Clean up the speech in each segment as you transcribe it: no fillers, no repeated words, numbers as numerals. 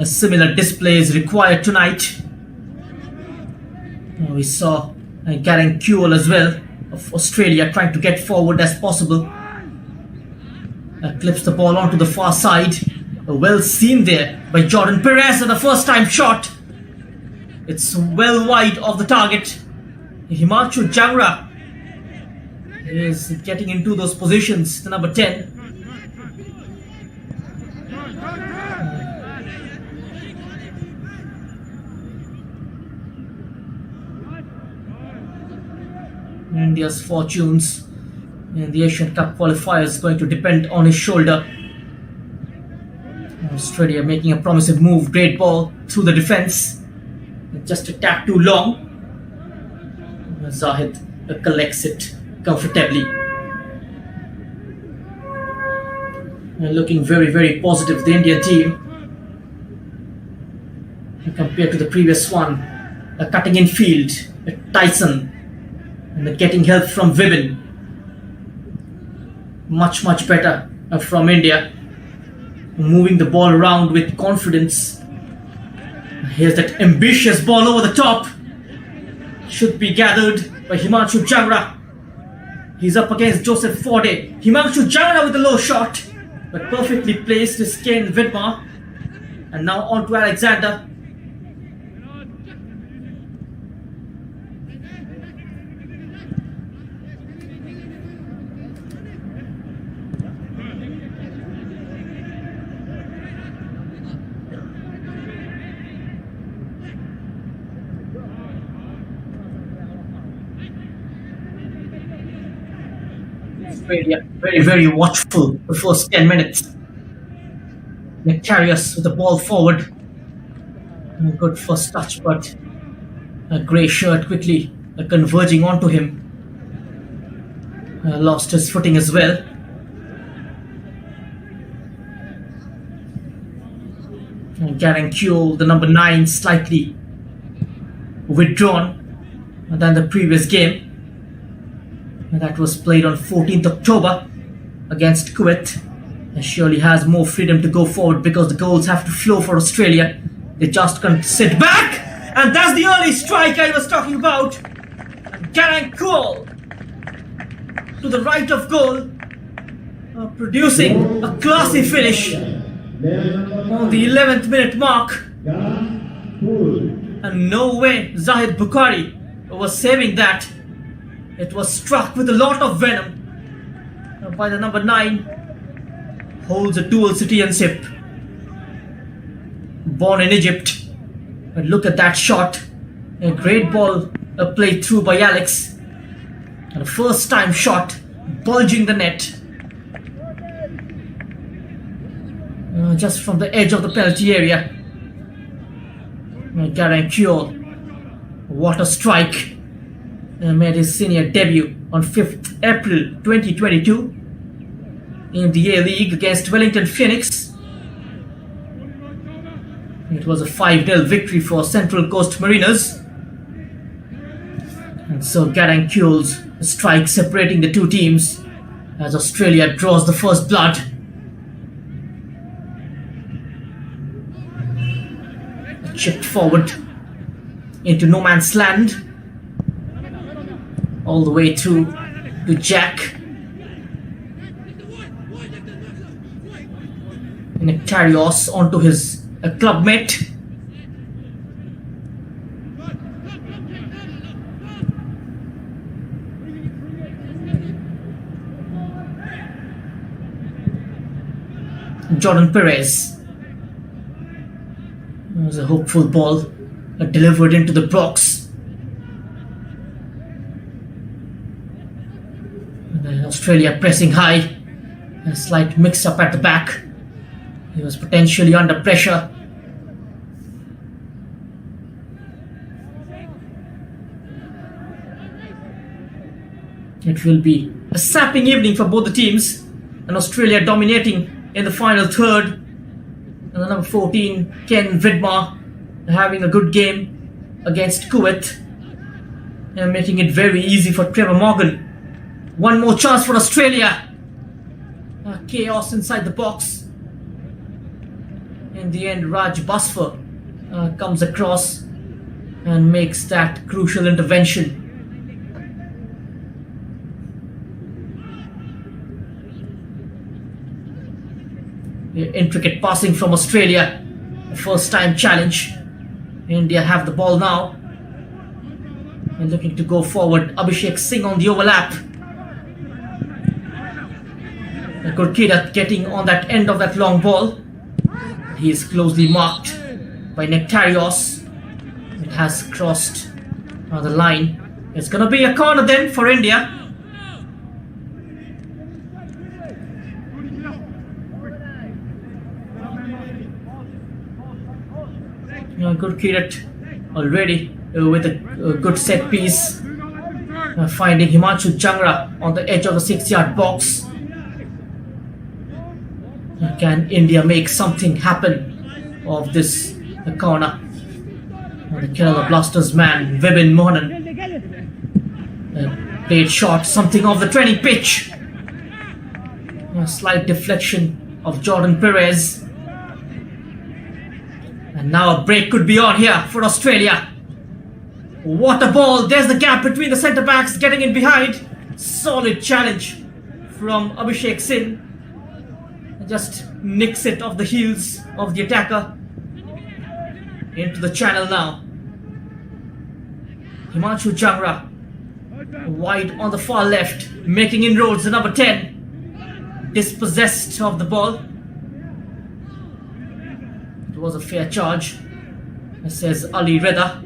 A similar display is required tonight. We saw Garen Kuhl as well of Australia trying to get forward as possible. Clips the ball onto the far side. Well seen there by Jordan Perez at the first time shot. It's well wide of the target. Himanshu Jangra is getting into those positions, the number 10. India's fortunes in the Asian Cup qualifiers is going to depend on his shoulder. Australia making a promising move. Great ball through the defense. Just a tap too long. Zahid collects it comfortably. Looking very, very positive, the Indian team. Compared to the previous one. Cutting in field. Tyson. And getting help from Vibin. Much better from India. Moving the ball around with confidence. Here's that ambitious ball over the top. Should be gathered by Himanshu Jangra. He's up against Joseph Forde. Himanshu Jangra with a low shot, but perfectly placed is Kane Vidmar. And now on to Alexander. Australia very, very watchful the first 10 minutes. Nectarius with the ball forward. A good first touch, but a grey shirt quickly converging onto him. Lost his footing as well. Garen Kuhl, the number 9, slightly withdrawn than the previous game. That was played on 14th October against Kuwait. And surely has more freedom to go forward because the goals have to flow for Australia. They just can't sit back. And that's the early strike I was talking about. Garen Kuhl to the right of goal, producing a classy finish on the 11th minute mark. And no way Zahid Bukhari was saving that. It was struck with a lot of venom by the number 9. Holds a dual citizenship. Born in Egypt. And look at that shot. A great ball played through by Alex. And a first time shot bulging the net. Just from the edge of the penalty area. Garen Kuhl. What a strike. Made his senior debut on 5th April 2022 in the A-League against Wellington Phoenix. It was a 5-0 victory for Central Coast Mariners. And so Garen Kuhl's strike separating the two teams as Australia draws the first blood. Chipped forward into no man's land. All the way through to Jack. Nectarios onto his clubmate. Jordan Perez. It was a hopeful ball delivered into the box. Australia pressing high. A slight mix-up at the back. He was potentially under pressure. It will be a sapping evening for both the teams. And Australia dominating in the final third. And the number 14, Ken Vidmar, having a good game against Kuwait. And making it very easy for Trevor Morgan. One more chance for Australia. Chaos inside the box. In the end, Raj Basfer comes across and makes that crucial intervention. Intricate passing from Australia. First time challenge. India have the ball now. And looking to go forward. Abhishek Singh on the overlap. Gurkirat getting on that end of that long ball. He is closely marked by Nectarios. It has crossed the line. It's going to be a corner then for India. Gurkirat already with a good set piece. Finding Himanshu Jangra on the edge of the 6-yard box. Can India make something happen of this corner? The Kerala Blasters man, Vibin Mohanan, played short, something off the training pitch. A slight deflection of Jordan Perez. And now a break could be on here for Australia. What a ball! There's the gap between the centre backs, getting in behind. Solid challenge from Abhishek Singh. Just nicks it off the heels of the attacker. Into the channel now. Himanshu Jangra wide on the far left, making inroads. The number 10 dispossessed of the ball. It was a fair charge, says Ali Reda.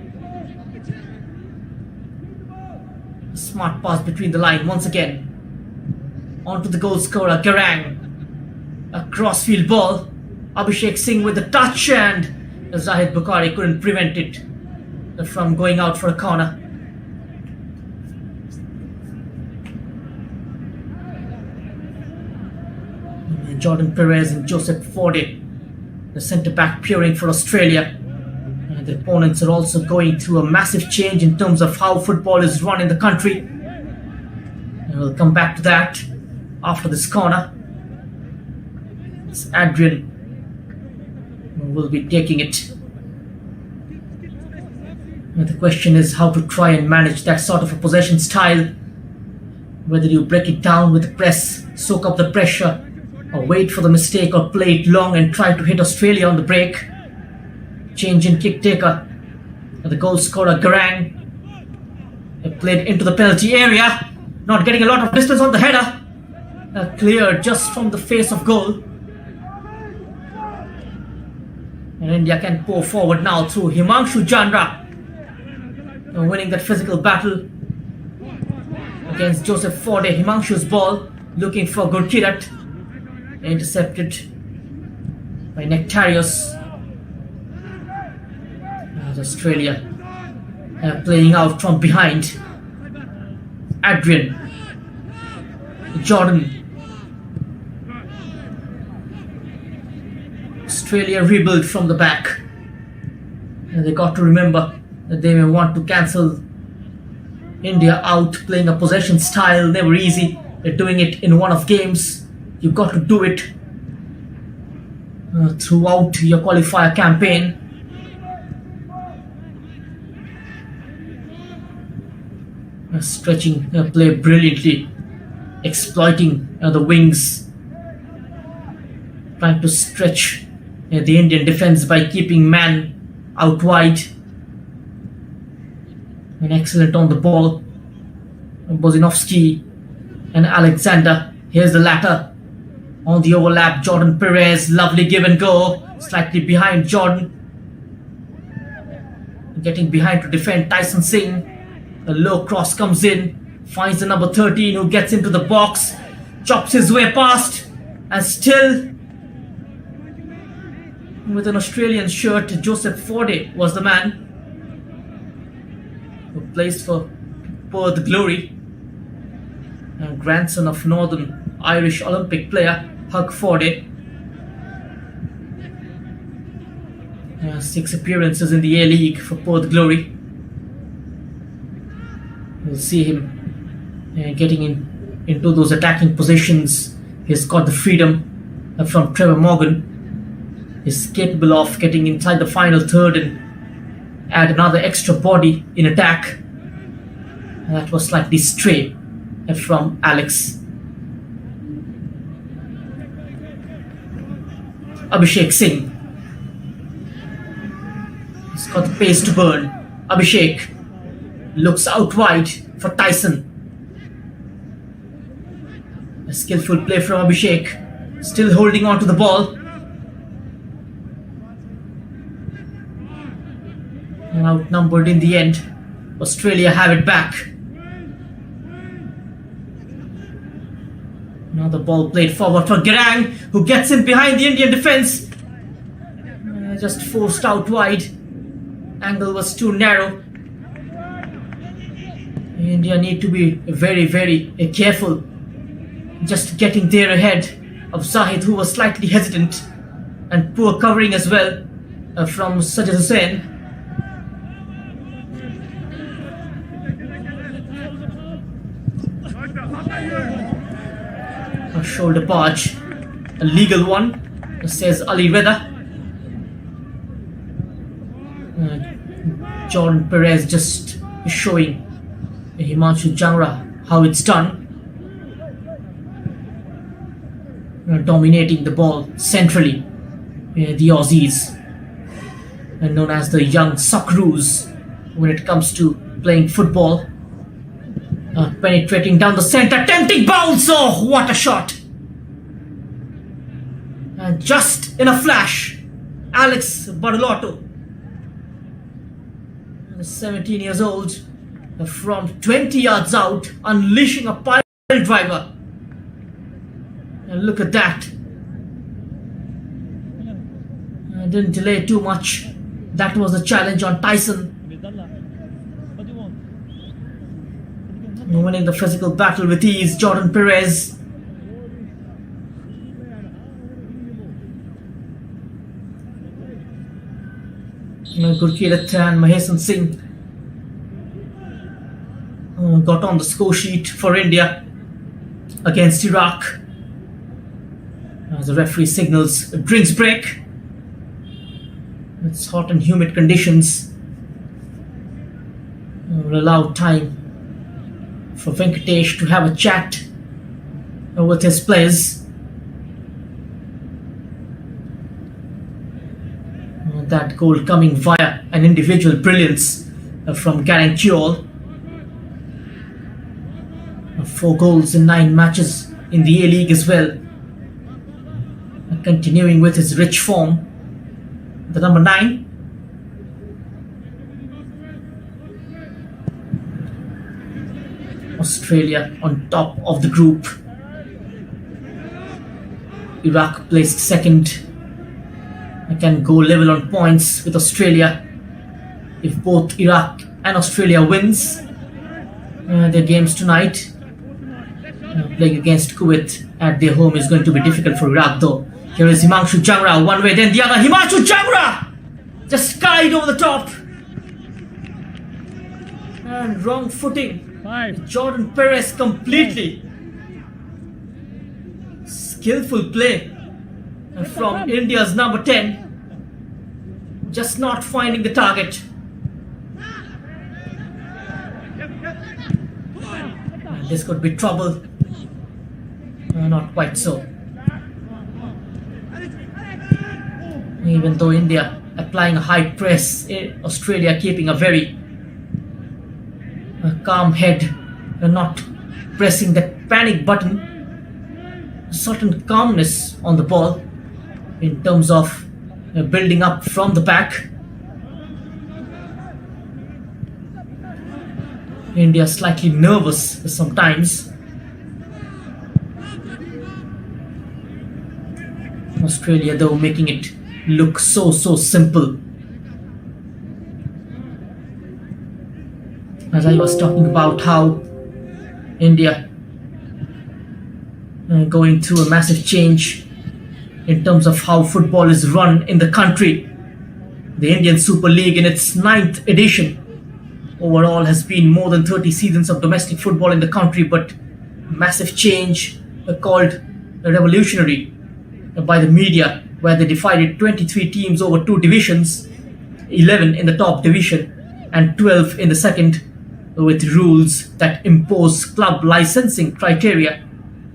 A smart pass between the line once again. Onto the goal scorer Garang. A crossfield ball. Abhishek Singh with the touch, and Zahid Bukhari couldn't prevent it from going out for a corner. Jordan Perez and Joseph Forde, the centre-back peering for Australia. And the opponents are also going through a massive change in terms of how football is run in the country. And we'll come back to that after this corner. It's Adrian who will be taking it. And the question is how to try and manage that sort of a possession style. Whether you break it down with the press, soak up the pressure, or wait for the mistake, or play it long and try to hit Australia on the break. Change in kick taker. And the goal scorer Garang played into the penalty area. Not getting a lot of distance on the header. Cleared just from the face of goal. And India can pour forward now through Himanshu Jangra. Winning that physical battle against Joseph Forde. Himanshu's ball looking for Gurkirat. Intercepted by Nectarios. Australia playing out from behind. Adrian. Jordan. Australia rebuild from the back. And they got to remember that they may want to cancel India out. Playing a possession style, never easy. They're doing it in one-off games. You've got to do it throughout your qualifier campaign. Stretching play brilliantly, exploiting the wings, trying to stretch the Indian defense by keeping man out wide. And excellent on the ball, Bozinovsky and Alexander. Here's the latter on the overlap. Jordan Perez, lovely give and go, slightly behind Jordan, getting behind to defend Tyson Singh. A low cross comes in, finds the number 13 who gets into the box, chops his way past, and still with an Australian shirt, Joseph Forde was the man who plays for Perth Glory, and grandson of Northern Irish Olympic player Hugh Forde. 6 appearances in the A-League for Perth Glory. We'll see him getting into those attacking positions. He's got the freedom from Trevor Morgan. is capable of getting inside the final third and add another extra body in attack. And that was slightly stray from Alex. Abhishek Singh. He's got the pace to burn. Abhishek looks out wide for Tyson. A skillful play from Abhishek, still holding on to the ball. And outnumbered in the end. Australia have it back. Now the ball played forward for Garang, who gets in behind the Indian defence. Just forced out wide. Angle was too narrow. India need to be very, very careful. Just getting there ahead of Zahid, who was slightly hesitant, and poor covering as well from Sajid Hussain. A shoulder barge, a legal one, says Ali Reda. Jordan Perez just showing Himanshu Jangra how it's done. Dominating the ball centrally. The Aussies, known as the young Socceroos when it comes to playing football. Penetrating down the centre, tempting bounce. Oh, what a shot! And just in a flash, Alex Badalotto, 17 years old, from 20 yards out, unleashing a pile driver. And look at that. Didn't delay too much. That was the challenge on Tyson. Winning the physical battle with ease, Jordan Perez. Gurkeerat and Mahesan Singh got on the score sheet for India against Iraq. As the referee signals a drinks break. It's hot and humid conditions. Will allow time for Venkatesh to have a chat with his players. That goal coming via an individual brilliance from Garang Kuol. 4 goals in 9 matches in the A-League as well. Continuing with his rich form. The number 9. Australia on top of the group. Iraq placed second. Can go level on points with Australia if both Iraq and Australia wins their games tonight. Playing against Kuwait at their home is going to be difficult for Iraq though. Here is Himanshu Jangra, one way then the other. Himanshu Jangra just skied over the top. And wrong footing. Jordan Perez completely. Skillful play from India's number 10. Just not finding the target. This could be trouble. Not quite so. Even though India applying a high press, Australia keeping a very calm head, not pressing that panic button. A certain calmness on the ball in terms of building up from the back. India slightly nervous sometimes. Australia though making it look so simple. As I was talking about how India going through a massive change in terms of how football is run in the country. The Indian Super League in its 9th edition overall has been more than 30 seasons of domestic football in the country, but massive change called revolutionary by the media where they divided 23 teams over two divisions, 11 in the top division and 12 in the second, with rules that impose club licensing criteria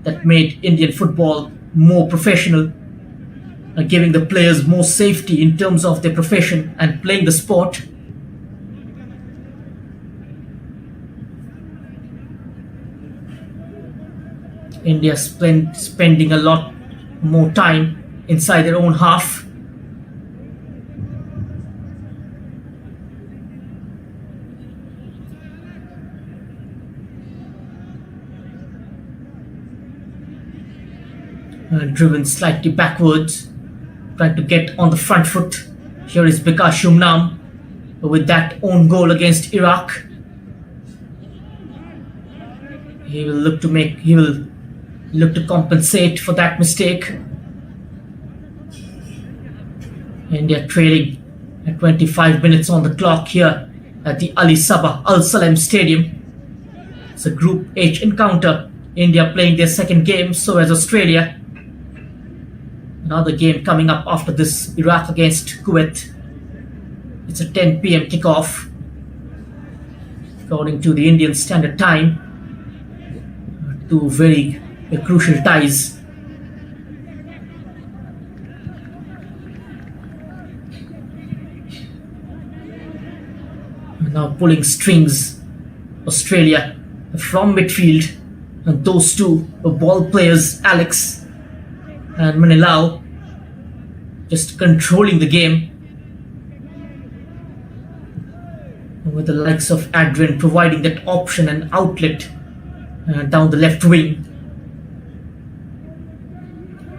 that made Indian football more professional, giving the players more safety in terms of their profession and playing the sport. India spending a lot more time inside their own half. Driven slightly backwards, trying to get on the front foot. Here is Vikas Shumnam with that own goal against Iraq. He will look to compensate for that mistake. India trailing at 25 minutes on the clock here at the Ali Sabah Al Salem Stadium. It's a Group H encounter. India playing their second game, so as Australia. Another game coming up after this, Iraq against Kuwait. It's a 10 p.m. kickoff according to the Indian Standard Time. Two very crucial ties. Now pulling strings, Australia from midfield, and those two ball players, Alex and Manilau, just controlling the game, with the likes of Adrian providing that option and outlet down the left wing.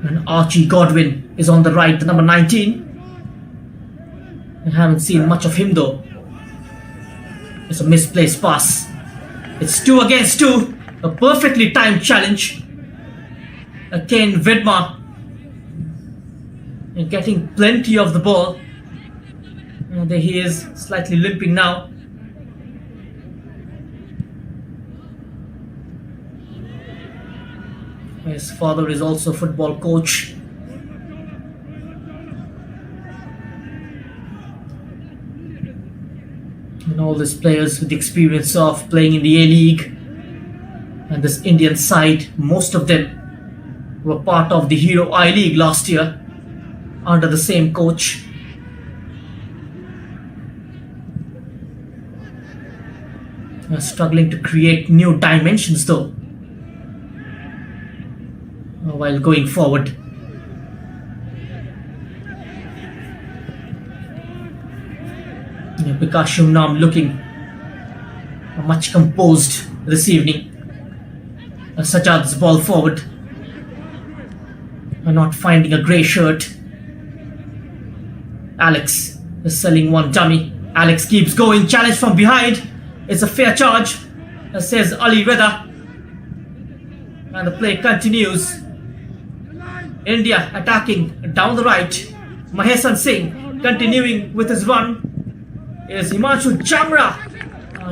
And Archie Godwin is on the right, the number 19. I haven't seen much of him though. It's a misplaced pass. It's 2 against 2. A perfectly timed challenge. Kane Vidma getting plenty of the ball. And there he is, slightly limping now. His father is also a football coach. And all these players with the experience of playing in the A-League. And this Indian side, most of them were part of the Hero I-League last year under the same coach. Struggling to create new dimensions though while going forward. Vikas Shumnam looking much composed this evening. Sajad's ball forward, not finding a grey shirt. Alex is selling one dummy. Alex keeps going, challenge from behind. It's a fair charge, says Ali Reda. And the play continues. India attacking down the right. Mahesan Singh continuing with his run. Is Himanshu Chamra.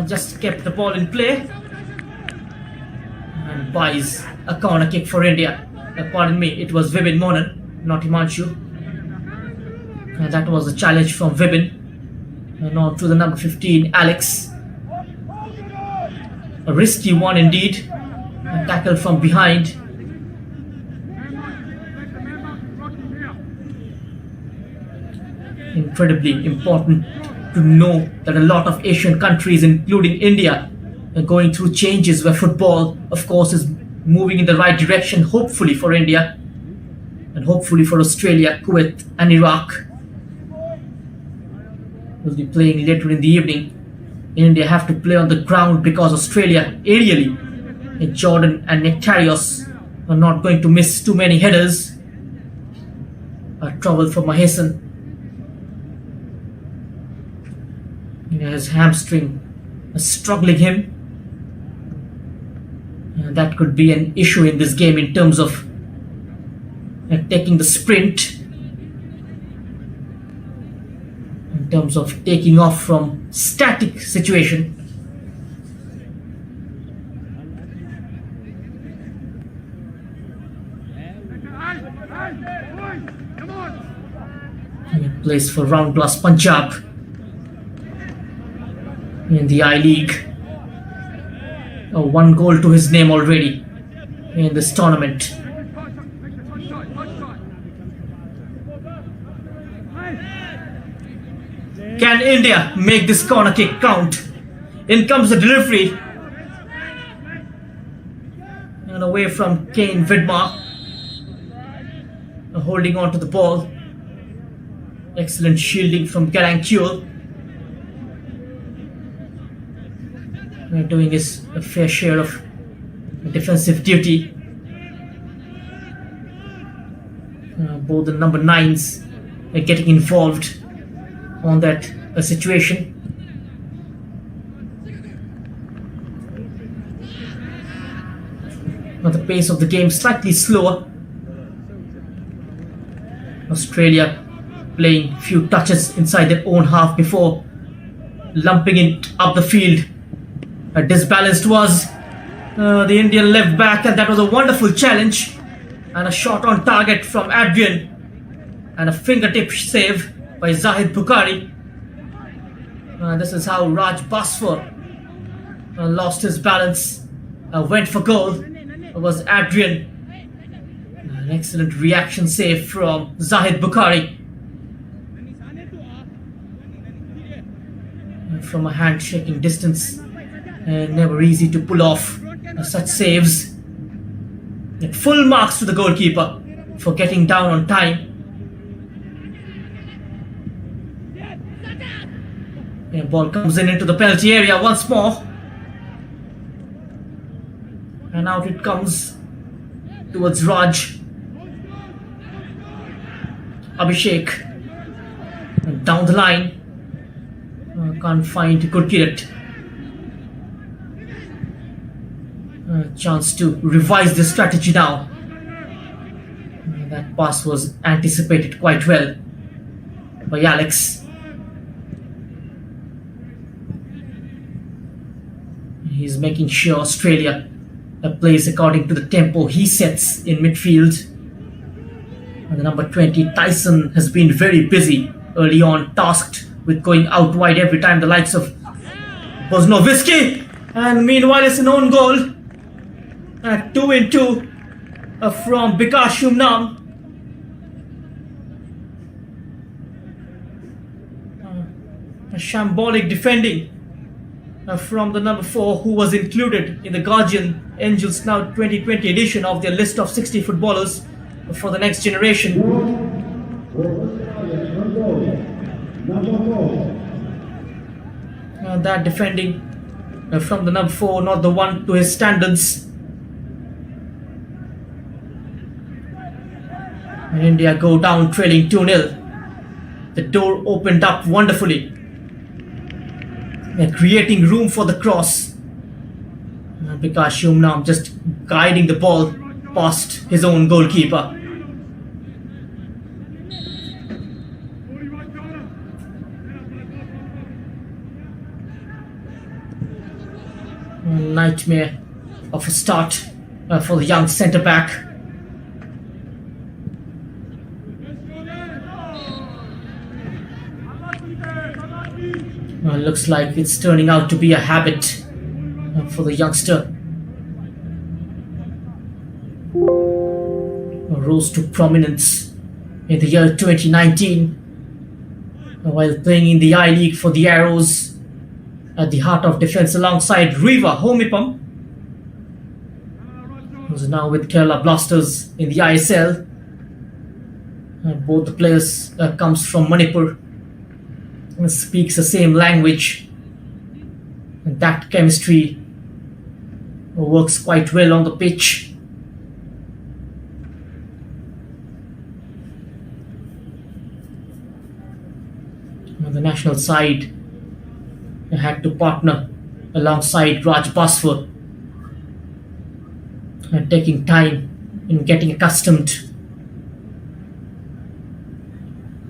Just kept the ball in play. And buys a corner kick for India. Pardon me, it was Vibin Monan, not Himanshu. And that was a challenge from Vibin. And on to the number 15, Alex. A risky one indeed. A tackle from behind. Incredibly important to know that a lot of Asian countries, including India, are going through changes where football, of course, is moving in the right direction, hopefully for India and hopefully for Australia, Kuwait and Iraq. Will be playing later in the evening. India have to play on the ground because Australia aerially, Jordan and Nectarios, are not going to miss too many headers. Trouble for Mahesan. His hamstring is struggling him. That could be an issue in this game in terms of taking the sprint, in terms of taking off from static situation. Plays for Round Glass Punjab in the I-League. One goal to his name already in this tournament. Can India make this corner kick count? In comes the delivery. And away from Kane Vidmar. Holding on to the ball. Excellent shielding from Garang Kuel. Doing his fair share of defensive duty. Both the number 9s are getting involved on that situation. Now the pace of the game slightly slower. Australia playing few touches inside their own half before lumping it up the field. Disbalanced was the Indian left back, and that was a wonderful challenge and a shot on target from Adrian and a fingertip save by Zahid Bukhari. This is how Raj Basfar lost his balance, went for goal. It was Adrian. An excellent reaction save from Zahid Bukhari. From a handshaking distance, never easy to pull off such saves. And full marks to the goalkeeper for getting down on time. And ball comes into the penalty area once more. And out it comes towards Raj. Abhishek. And down the line. Can't find Gurkirat. Chance to revise the strategy now. That pass was anticipated quite well by Alex. He's making sure Australia plays according to the tempo he sets in midfield. And the number 20 Tyson has been very busy early on, tasked with going out wide every time, the likes of Bosnoviski. And meanwhile it's an own goal. 2-2 from Bikash Shumnam. A shambolic defending from the number 4, who was included in the Guardian Angels Now 2020 edition of their list of 60 footballers for the next generation. That defending from the number 4, not the one to his standards. And India go down trailing 2-0. The door opened up wonderfully, creating room for the cross. Bikash Shumnam just guiding the ball past his own goalkeeper. Nightmare of a start for the young centre-back. Looks like it's turning out to be a habit for the youngster. Rose to prominence in the year 2019 while playing in the I-League for the Arrows at the heart of defence alongside Riva Homipam, who's now with Kerala Blasters in the ISL. Both the players comes from Manipur, speaks the same language, and that chemistry works quite well on the pitch. The national side had to partner alongside Raj Basfar, and taking time in getting accustomed.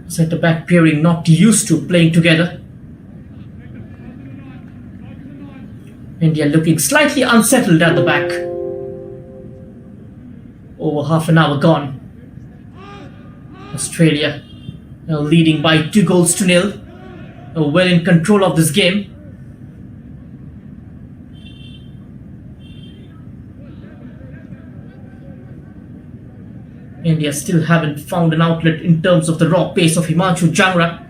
Centre-back pairing not used to playing together. India looking slightly unsettled at the back. Over half an hour gone. Australia leading by 2-0, well in control of this game. India still haven't found an outlet in terms of the raw pace of Himanshu Jangra.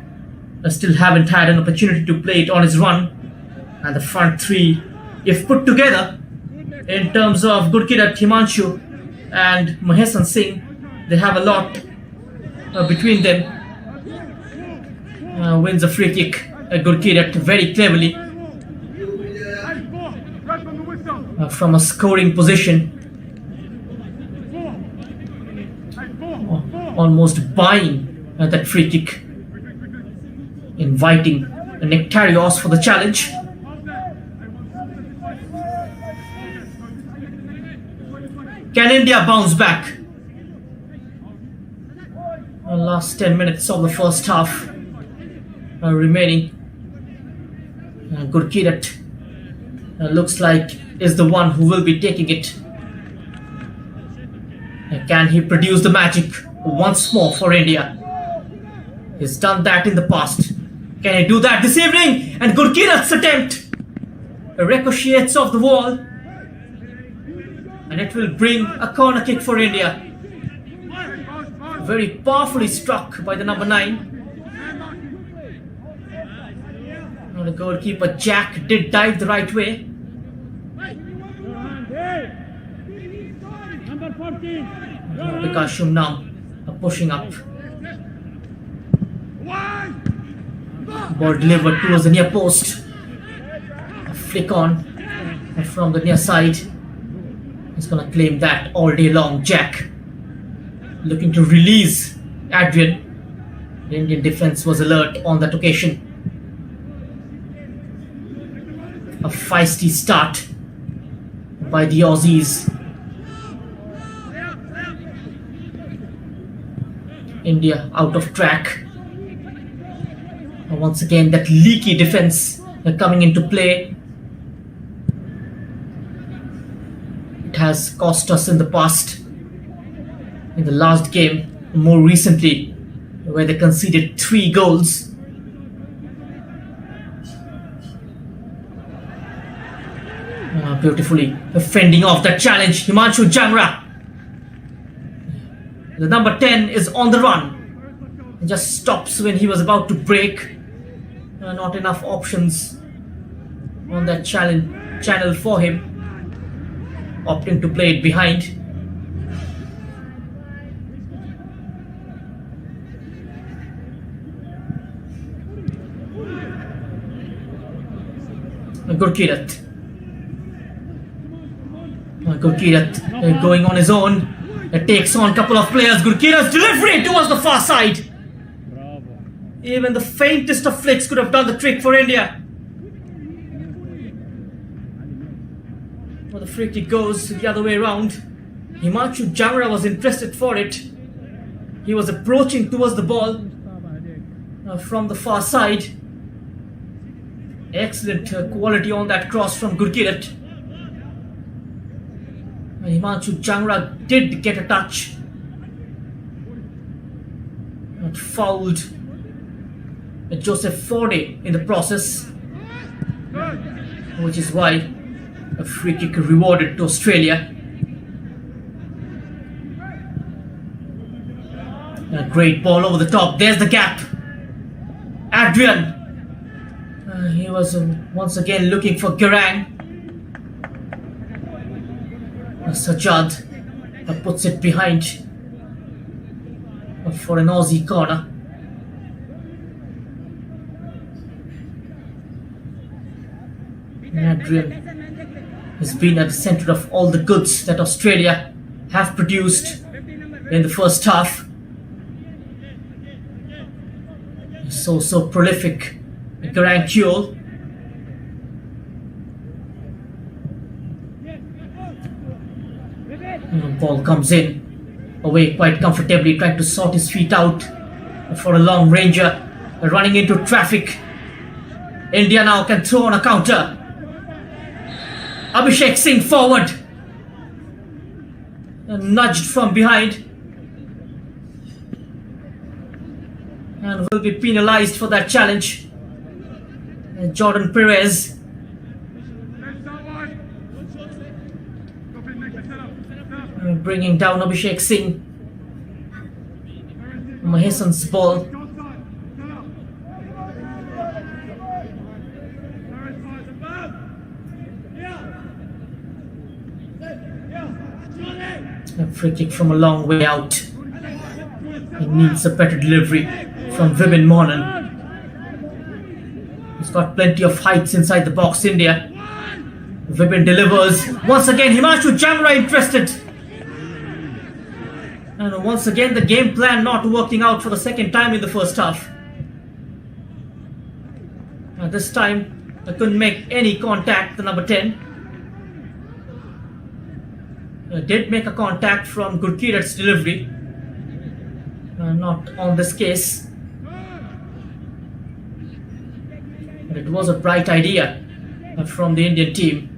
Still haven't had an opportunity to play it on his run. And the front three, if put together, in terms of Gurkirat, Himanshu and Mahesan Singh, they have a lot between them. Wins a free kick. Gurkirat very cleverly from a scoring position. Almost buying that free kick, inviting Nectarios for the challenge. Can India bounce back? Last 10 minutes of the first half remaining. Gurkirat looks like is the one who will be taking it. Can he produce the magic once more for India? He's done that in the past. Can he do that this evening? And Gurkirat's attempt ricochets off the wall, and it will bring a corner kick for India. Very powerfully struck by the number 9. Now the goalkeeper Jack did dive the right way. Bikashum now pushing up. Ball delivered towards the near post. A flick on from the near side. He's going to claim that all day long. Jack looking to release Adrian. The Indian defense was alert on that occasion. A feisty start by the Aussies. India out of track. Once again, that leaky defense coming into play. It has cost us in the past. In the last game, more recently, where they conceded 3 goals. Beautifully fending off that challenge, Himanshu Jangra. The number 10 is on the run. Just stops when he was about to break. Not enough options on that channel for him. Opting to play it behind. Gurkirat. Gurkirat going on his own. Takes on a couple of players. Gurkirat's delivery towards the far side. Even the faintest of flicks could have done the trick for India. Well, the free kick goes the other way around. Himanshu Jangra was interested for it. He was approaching towards the ball from the far side. Excellent quality on that cross from Gurkirat. Himanshu Jangra did get a touch. But fouled Joseph Forde in the process, which is why a free kick rewarded to Australia. A great ball over the top. There's the gap. Adrian. He was once again looking for Garang. Sajjad puts it behind for an Aussie corner. Adrian has been at the centre of all the goods that Australia have produced in the first half. So prolific. Garang Kuol. Ball comes in, away quite comfortably, trying to sort his feet out for a long ranger, running into traffic. India now can throw on a counter. Abhishek Singh forward, nudged from behind, and will be penalized for that challenge. Jordan Perez. Bringing down Abhishek Singh. Mahesan's ball. A free kick from a long way out. He needs a better delivery from Vibin Monan. He's got plenty of heights inside the box, India. Vibin delivers. Once again, Himanshu Jamra interested. And once again, the game plan not working out for the second time in the first half. This time, I couldn't make any contact, the number 10. Did make a contact from Gurkirat's delivery. Not on this case. But it was a bright idea from the Indian team.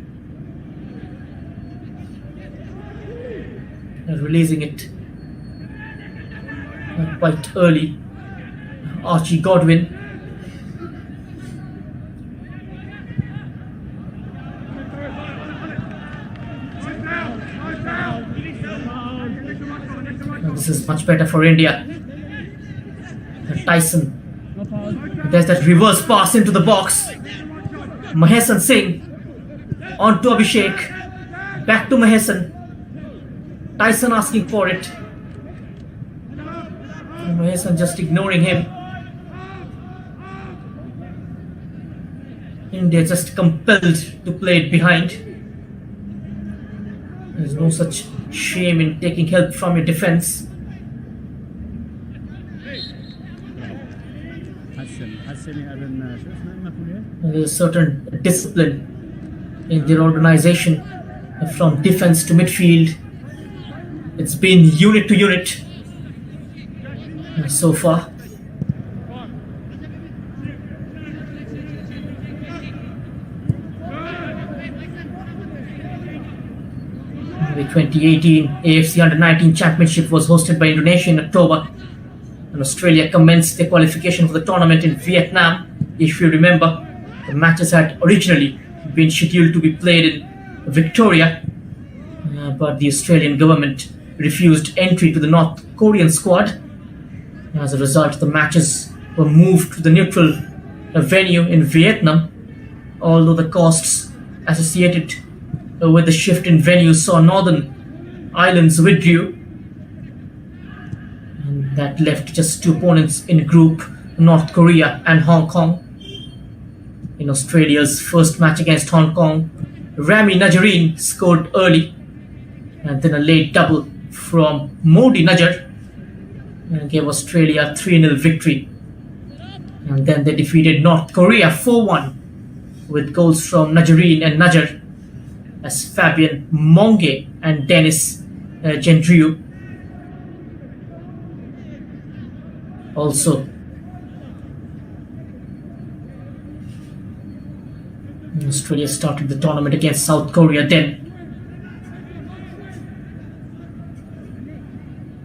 Releasing it quite early. Archie Godwin. This is much better for India. Tyson. There's that reverse pass into the box. Mahesan Singh. On to Abhishek. Back to Mahesan. Tyson asking for it. Mahesan just ignoring him. India just compelled to play it behind. There's no such shame in taking help from your defense. There's a certain discipline in their organization from defense to midfield. It's been unit to unit so far. The 2018 AFC Under-19 Championship was hosted by Indonesia in October, and Australia commenced their qualification for the tournament in Vietnam. If you remember, the matches had originally been scheduled to be played in Victoria, but the Australian government refused entry to the North Korean squad. As a result, the matches were moved to the neutral venue in Vietnam, although the costs associated with the shift in venue saw Northern Islands withdrew. And that left just two opponents in group, North Korea and Hong Kong. In Australia's first match against Hong Kong, Rami Najareen scored early, and then a late double from Modi Najar gave Australia a 3-0 victory. And then they defeated North Korea 4-1 with goals from Najareen and Najar, as Fabian Monge and Dennis Gendrieu. Also, Australia started the tournament against South Korea then.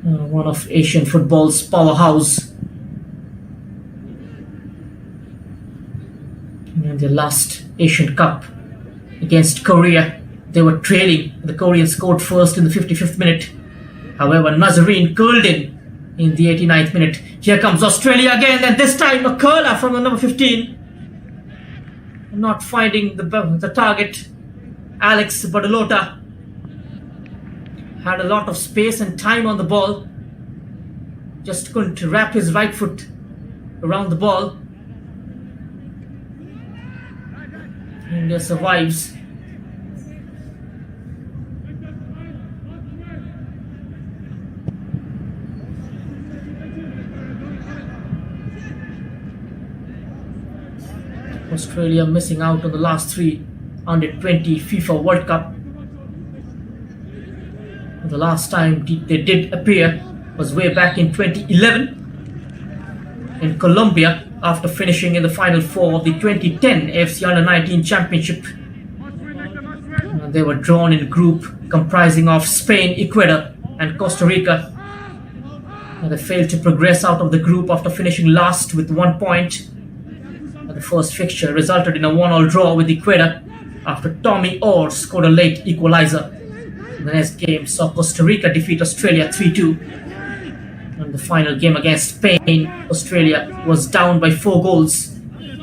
One of Asian football's powerhouse. In the last Asian Cup against Korea, they were trailing. The Koreans scored first in the 55th minute. However, Nazarene curled in the 89th minute. Here comes Australia again, and this time a curler from the number 15. Not finding the target. Alex Badalota had a lot of space and time on the ball. Just couldn't wrap his right foot around the ball. India survives. Australia missing out on the last three Under-20 FIFA World Cup. The last time they did appear was way back in 2011 in Colombia, after finishing in the final four of the 2010 AFC Under-19 Championship. They were drawn in a group comprising of Spain, Ecuador and Costa Rica. They failed to progress out of the group after finishing last with 1 point. The first fixture resulted in a 1-1 draw with Ecuador after Tommy Orr scored a late equalizer. The next game saw Costa Rica defeat Australia 3-2. In the final game against Spain, Australia was down by 4 goals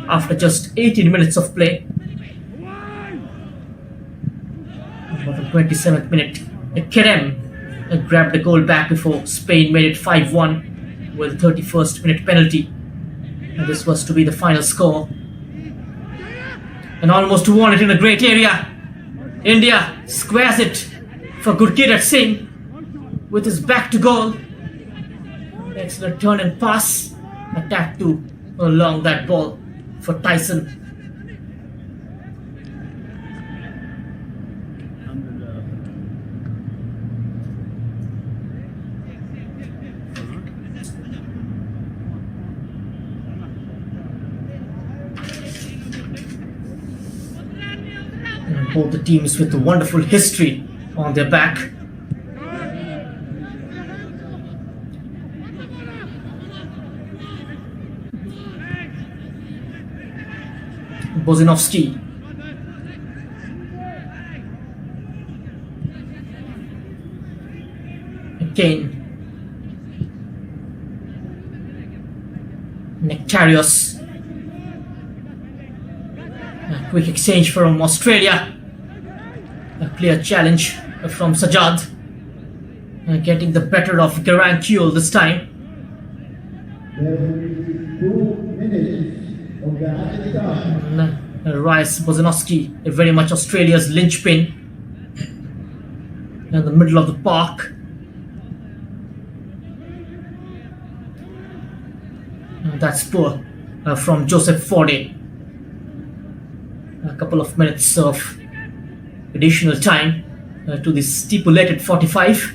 after just 18 minutes of play. About the 27th minute, Kerem grabbed the goal back before Spain made it 5-1 with a 31st minute penalty. And this was to be the final score. And almost won it in a great area. India squares it for Gurkirat Singh with his back to goal. Excellent turn and pass. Attack to along that ball for Tyson. Both the teams with a wonderful history on their back. Bozinovski. Kane. Nectarios. A quick exchange from Australia. A clear challenge from Sajad. Getting the better of Garankuel this time. 2 minutes of the half. Rice Bozinovski, very much Australia's linchpin in the middle of the park. That's poor from Joseph Forde. A couple of minutes of additional time to the stipulated 45.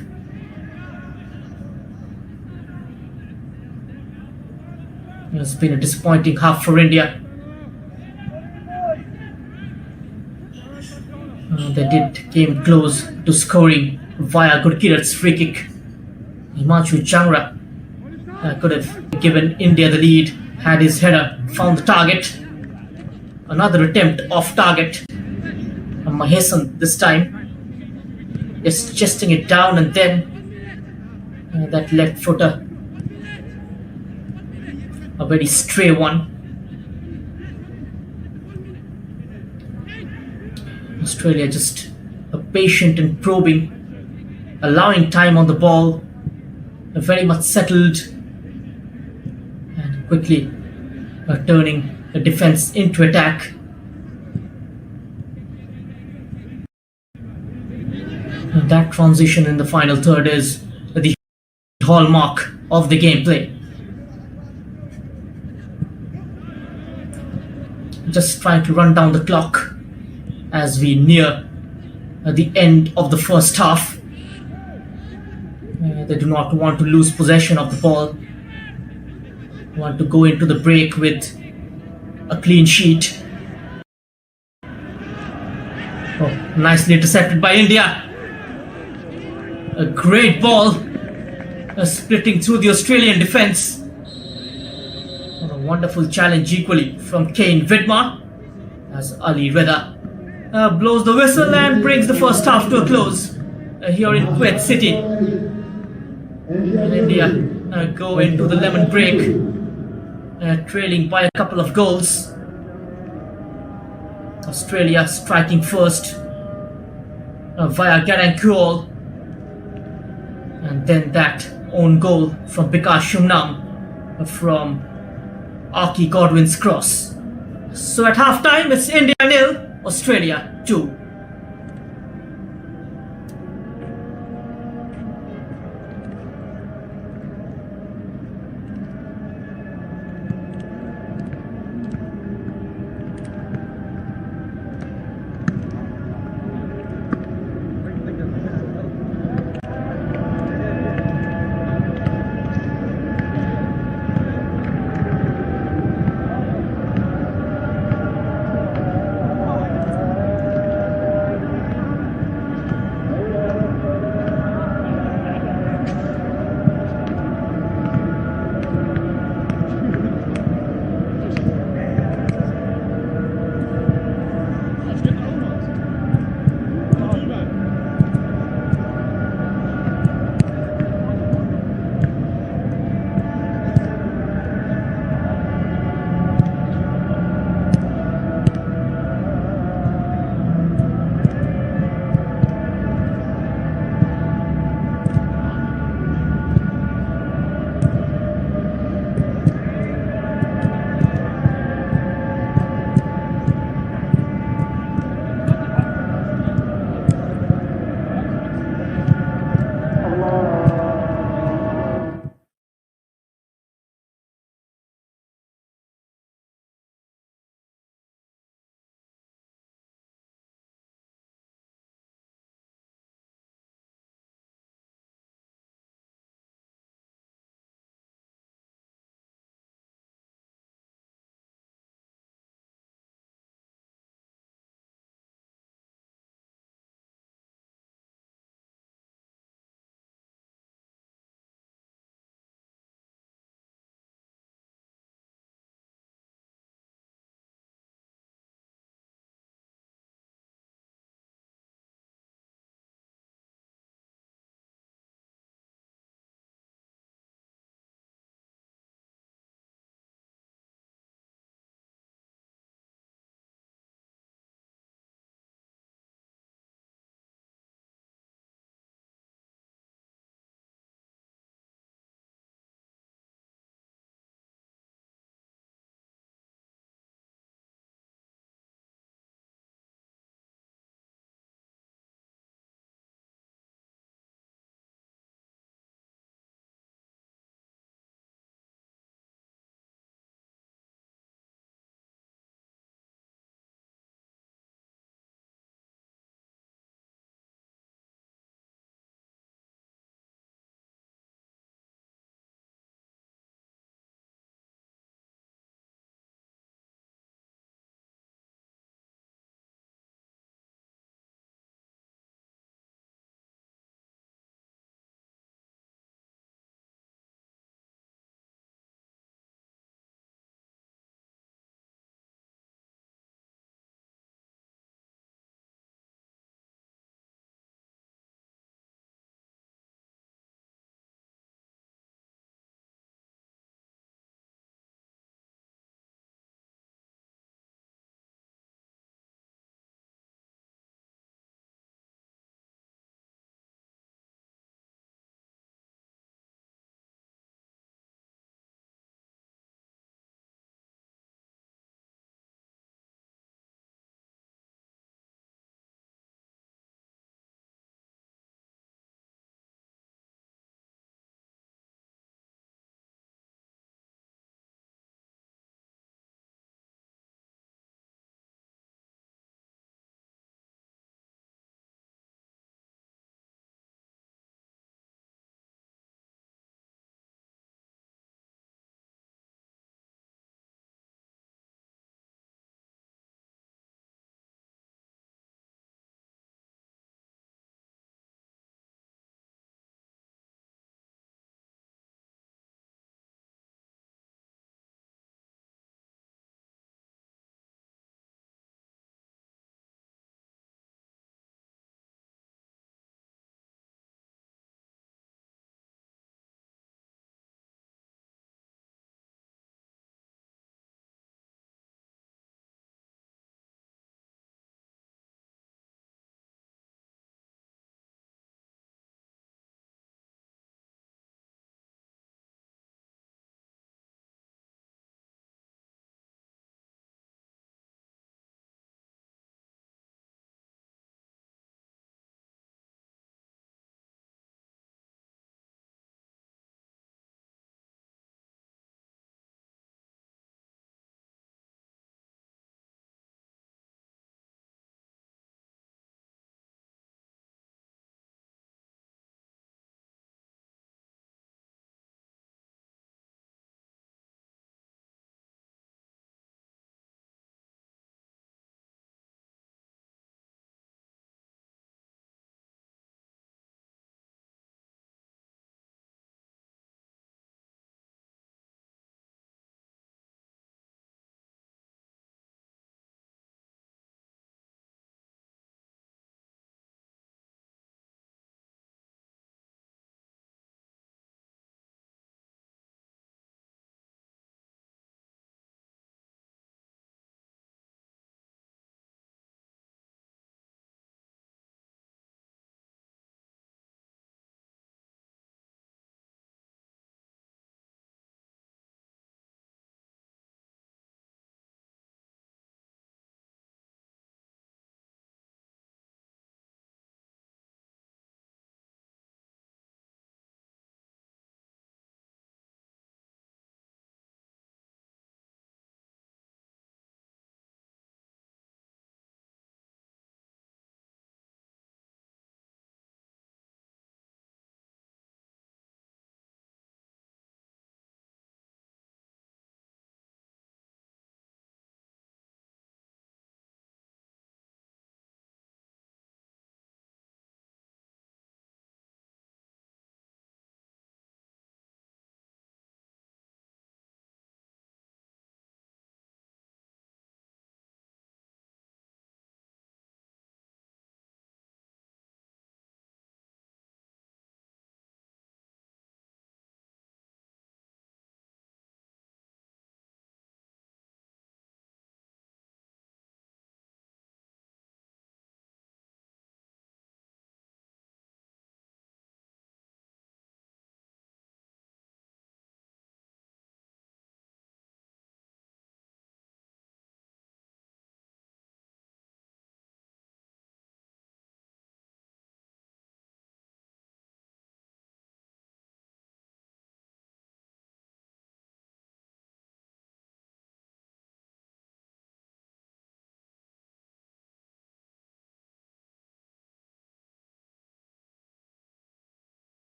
It's been a disappointing half for India. They came close to scoring via Gurkirat's free kick. Himanshu Changra could have given India the lead had his header found the target. Another attempt off target. Mahesan this time just chesting it down, and then that left footer, a very stray one. Australia just patient and probing, allowing time on the ball, very much settled and quickly turning the defense into attack. And that transition in the final third is the hallmark of the gameplay. Just trying to run down the clock as we near the end of the first half. They do not want to lose possession of the ball. Want to go into the break with a clean sheet. Oh, nicely intercepted by India. A great ball splitting through the Australian defence. And a wonderful challenge equally from Kane Vidmar as Ali Reda blows the whistle and brings the first half to a close here in Kuwait City. And India go into the lemon break trailing by a couple of goals. Australia striking first via Garankuel, and then that own goal from Bikash Shumnam from Aki Godwin's cross. So at half time it's India 0, Australia 2.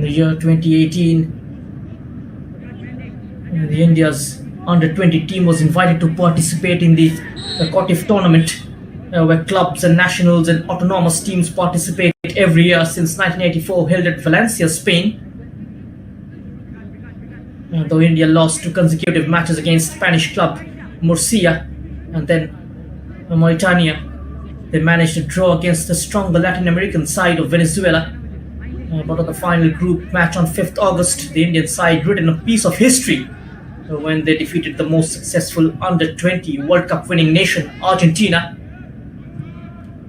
the year 2018, the India's under-20 team was invited to participate in the Qualifiers tournament, where clubs and nationals and autonomous teams participate every year since 1984, held at Valencia, Spain. Though India lost 2 consecutive matches against Spanish club Murcia and then Mauritania, they managed to draw against the stronger Latin American side of Venezuela. But on the final group match on 5th August, the Indian side written a piece of history when they defeated the most successful under-20 World Cup winning nation, Argentina.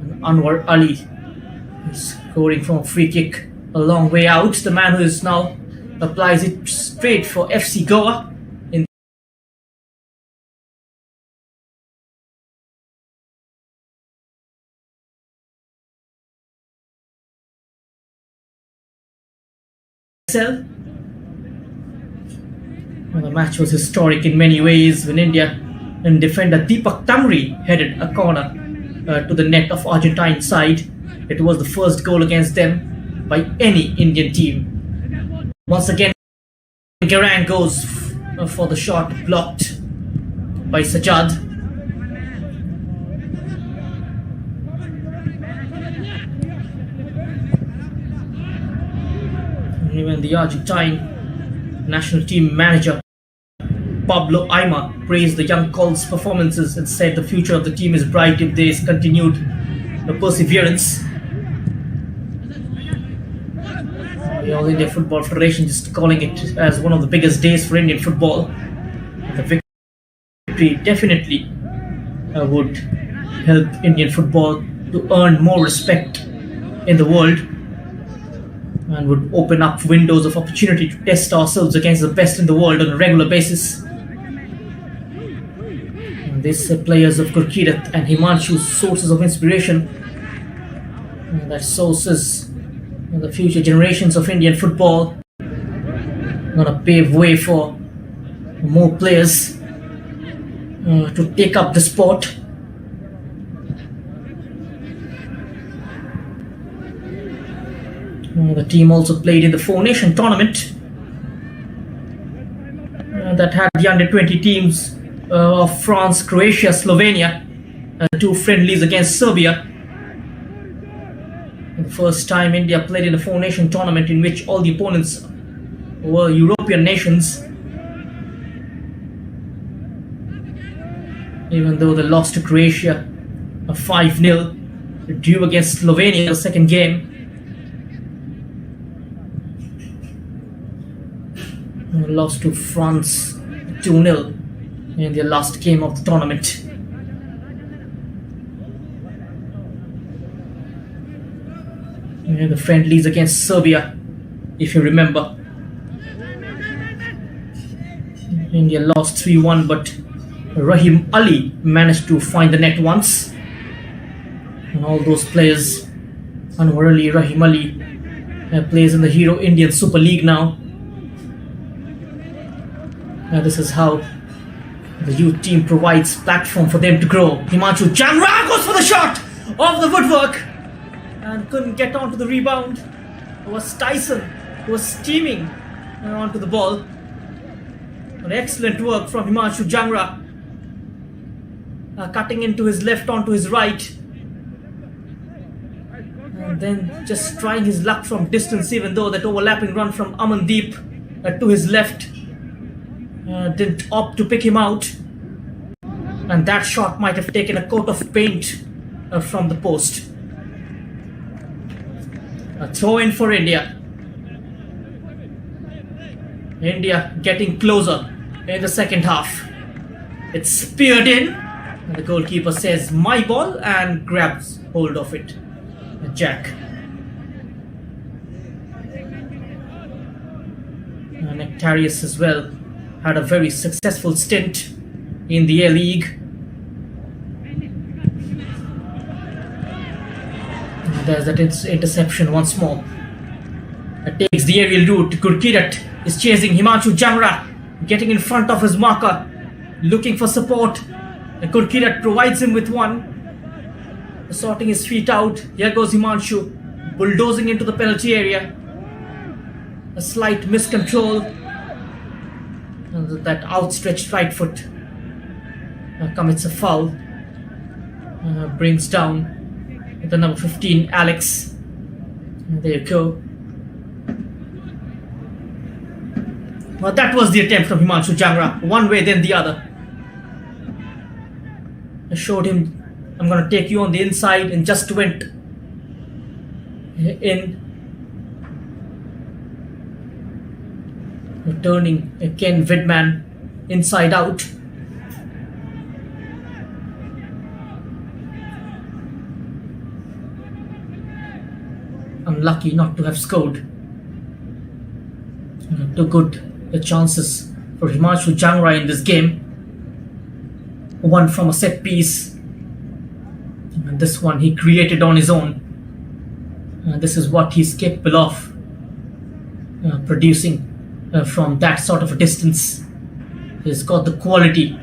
And Anwar Ali is scoring from a free kick a long way out. The man who is now applies it straight for FC Goa in the match was historic in many ways when India and defender Deepak Tamri headed a corner to the net of Argentine side. It was the first goal against them by any Indian team. Once again, Garang goes for the shot, blocked by Sajjad. Even the Argentine national team manager Pablo Aimar praised the young Colts' performances and said the future of the team is bright if there is continued perseverance. The All India Football Federation just calling it as one of the biggest days for Indian football. The victory definitely would help Indian football to earn more respect in the world and would open up windows of opportunity to test ourselves against the best in the world on a regular basis. And these players of Gurkirat and Himanshu's sources of inspiration, that sources the future generations of Indian football, going to pave way for more players to take up the sport. The team also played in the Four Nation tournament that had the under-20 teams of France, Croatia, Slovenia, 2 friendlies against Serbia. The first time India played in a Four Nation tournament in which all the opponents were European nations. Even though they lost to Croatia 5-0, they drew against Slovenia in the second game. They lost to France 2-0 in their last game of the tournament. And the friendlies against Serbia, if you remember, India lost 3-1, but Rahim Ali managed to find the net once. And all those players, Anwar Ali, Rahim Ali, plays in the Hero Indian Super League now. This is how the youth team provides platform for them to grow. Himanshu Jangra goes for the shot off the woodwork and couldn't get onto the rebound. It was Tyson who was steaming onto the ball. An excellent work from Himanshu Jangra, cutting into his left onto his right, and then just trying his luck from distance, even though that overlapping run from Amandeep to his left didn't opt to pick him out, and that shot might have taken a coat of paint from the post. A throw in for India. India getting closer in the second half. It's speared in, and the goalkeeper says my ball and grabs hold of it. Jack. Nectarius as well had a very successful stint in the A-League. There's that interception once more. It takes the aerial route. Gurkirat is chasing Himanshu Jangra, getting in front of his marker, looking for support. Gurkirat provides him with one, sorting his feet out. Here goes Himanshu, bulldozing into the penalty area. a slight miscontrol. That outstretched right foot commits a foul. Brings down the number 15, Alex. There you go. Well, that was the attempt from Himanshu Jangra, one way then the other. I showed him, I'm going to take you on the inside, and just went in, returning Ken Widman inside out. Unlucky not to have scored. Too good chances for Himanshu Jangra in this game. One from a set piece, and this one he created on his own. This is what he's capable of producing from that sort of a distance. He's got the quality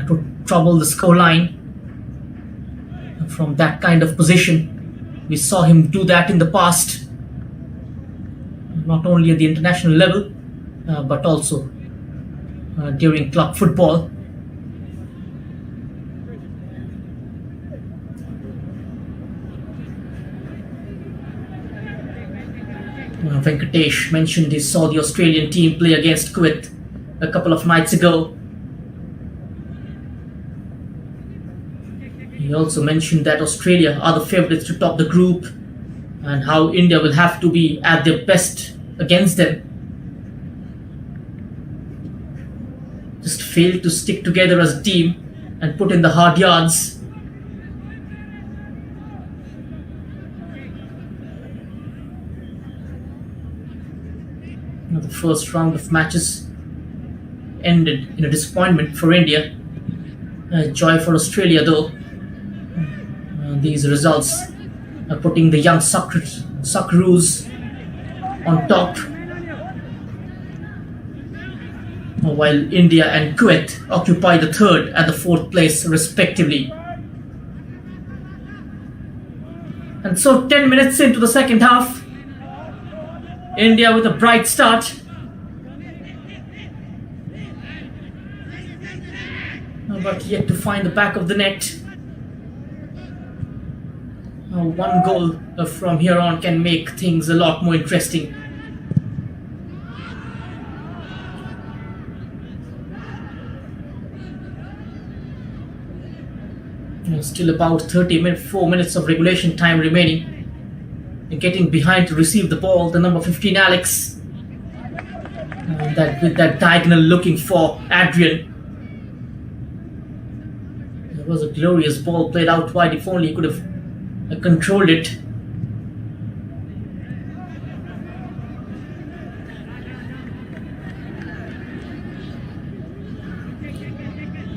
to trouble the scoreline from that kind of position. We saw him do that in the past, not only at the international level, but also during club football. Venkatesh mentioned he saw the Australian team play against Kuwait a couple of nights ago. He also mentioned that Australia are the favourites to top the group, and how India will have to be at their best against them. Just failed to stick together as a team and put in the hard yards. The first round of matches ended in a disappointment for India. Joy for Australia though. These results are putting the young Socceroos on top, while India and Kuwait occupy the third and the fourth place respectively. And so 10 minutes into the second half, India with a bright start. But yet to find the back of the net. One goal from here on can make things a lot more interesting. Still about 4 minutes of regulation time remaining. Getting behind to receive the ball, the number 15 Alex. With that diagonal looking for Adrian. It was a glorious ball played out wide. If only he could have controlled it.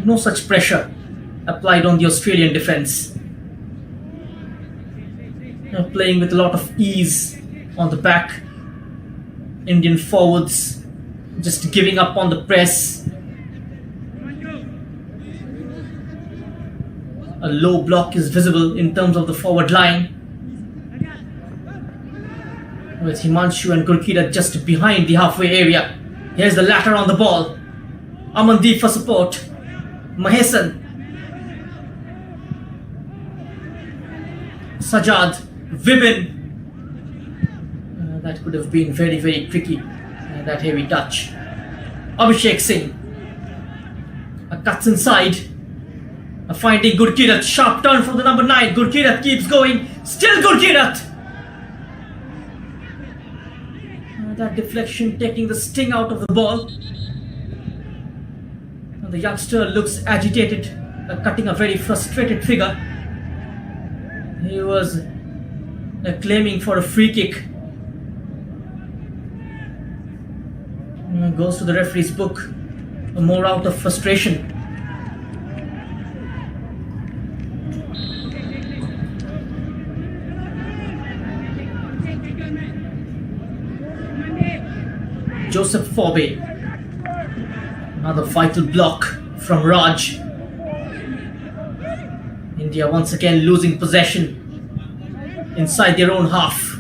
No such pressure applied on the Australian defence. Playing with a lot of ease on the back. Indian forwards just giving up on the press. A low block is visible in terms of the forward line, with Himanshu and Gurkeerat just behind the halfway area. Here's the latter on the ball. Amandeep for support. Mahesan. Sajad. Vibin. That could have been very, very tricky. That heavy touch. Abhishek Singh. Cuts inside. Finding Gurkeerat. Sharp turn from the number 9. Gurkeerat keeps going. Still Gurkeerat. That deflection taking the sting out of the ball. The youngster looks agitated, cutting a very frustrated figure. He was claiming for a free kick. Goes to the referee's book, more out of frustration. Joseph Forbe. Another vital block from Raj. India once again losing possession inside their own half.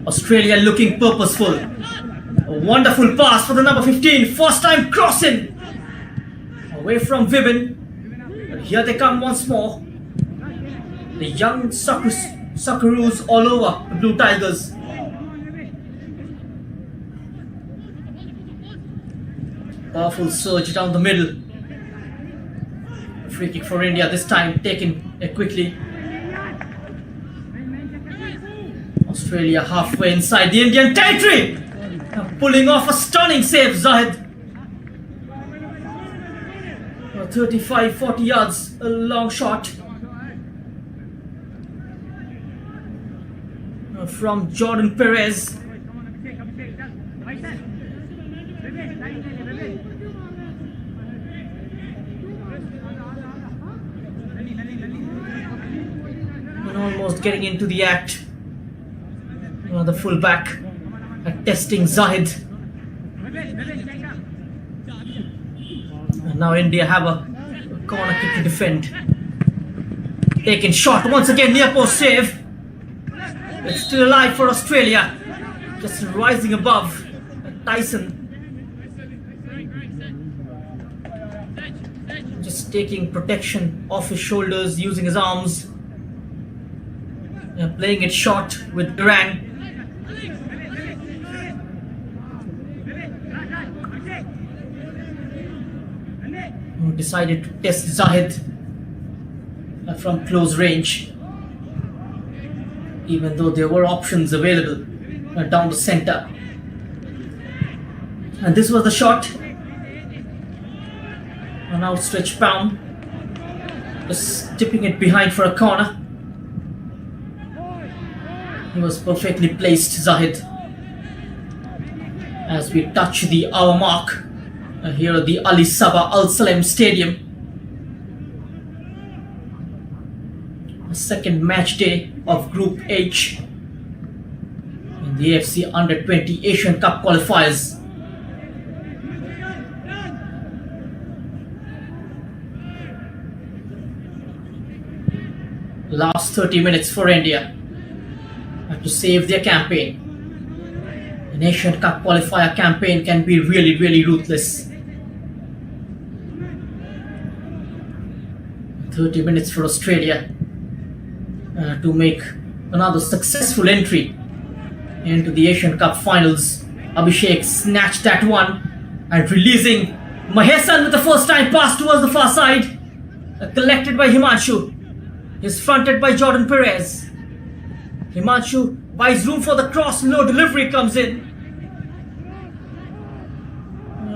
Australia looking purposeful. A wonderful pass for the number 15. First time crossing. Away from Vibin. But here they come once more. The young Socceroos all over the Blue Tigers. Powerful surge down the middle. Free kick for India, this time taken quickly. Australia halfway inside the Indian territory. Pulling off a stunning save, Zahid. 35-40 yards, a long shot. From Jordan Perez. And almost getting into the act. The fullback testing Zahid. And now India have a corner kick to defend. Taken shot once again, near post save. It's still alive for Australia. Just rising above Tyson. Just taking protection off his shoulders, using his arms. Playing it short with Durang. Who decided to test Zahid from close range. Even though there were options available down the center. And this was the shot. An outstretched palm. Just tipping it behind for a corner. He was perfectly placed, Zahid. As we touch the hour mark here at the Ali Sabah Al Salem Stadium. The second match day of Group H in the AFC U20 Asian Cup qualifiers. Last 30 minutes for India to save their campaign. An Asian Cup qualifier campaign can be really, really ruthless. 30 minutes for Australia to make another successful entry into the Asian Cup finals. Abhishek snatched that one and releasing Mahesan with the first time pass towards the far side. Collected by Himanshu. He's fronted by Jordan Perez. Himanshu buys room for the cross, low delivery comes in.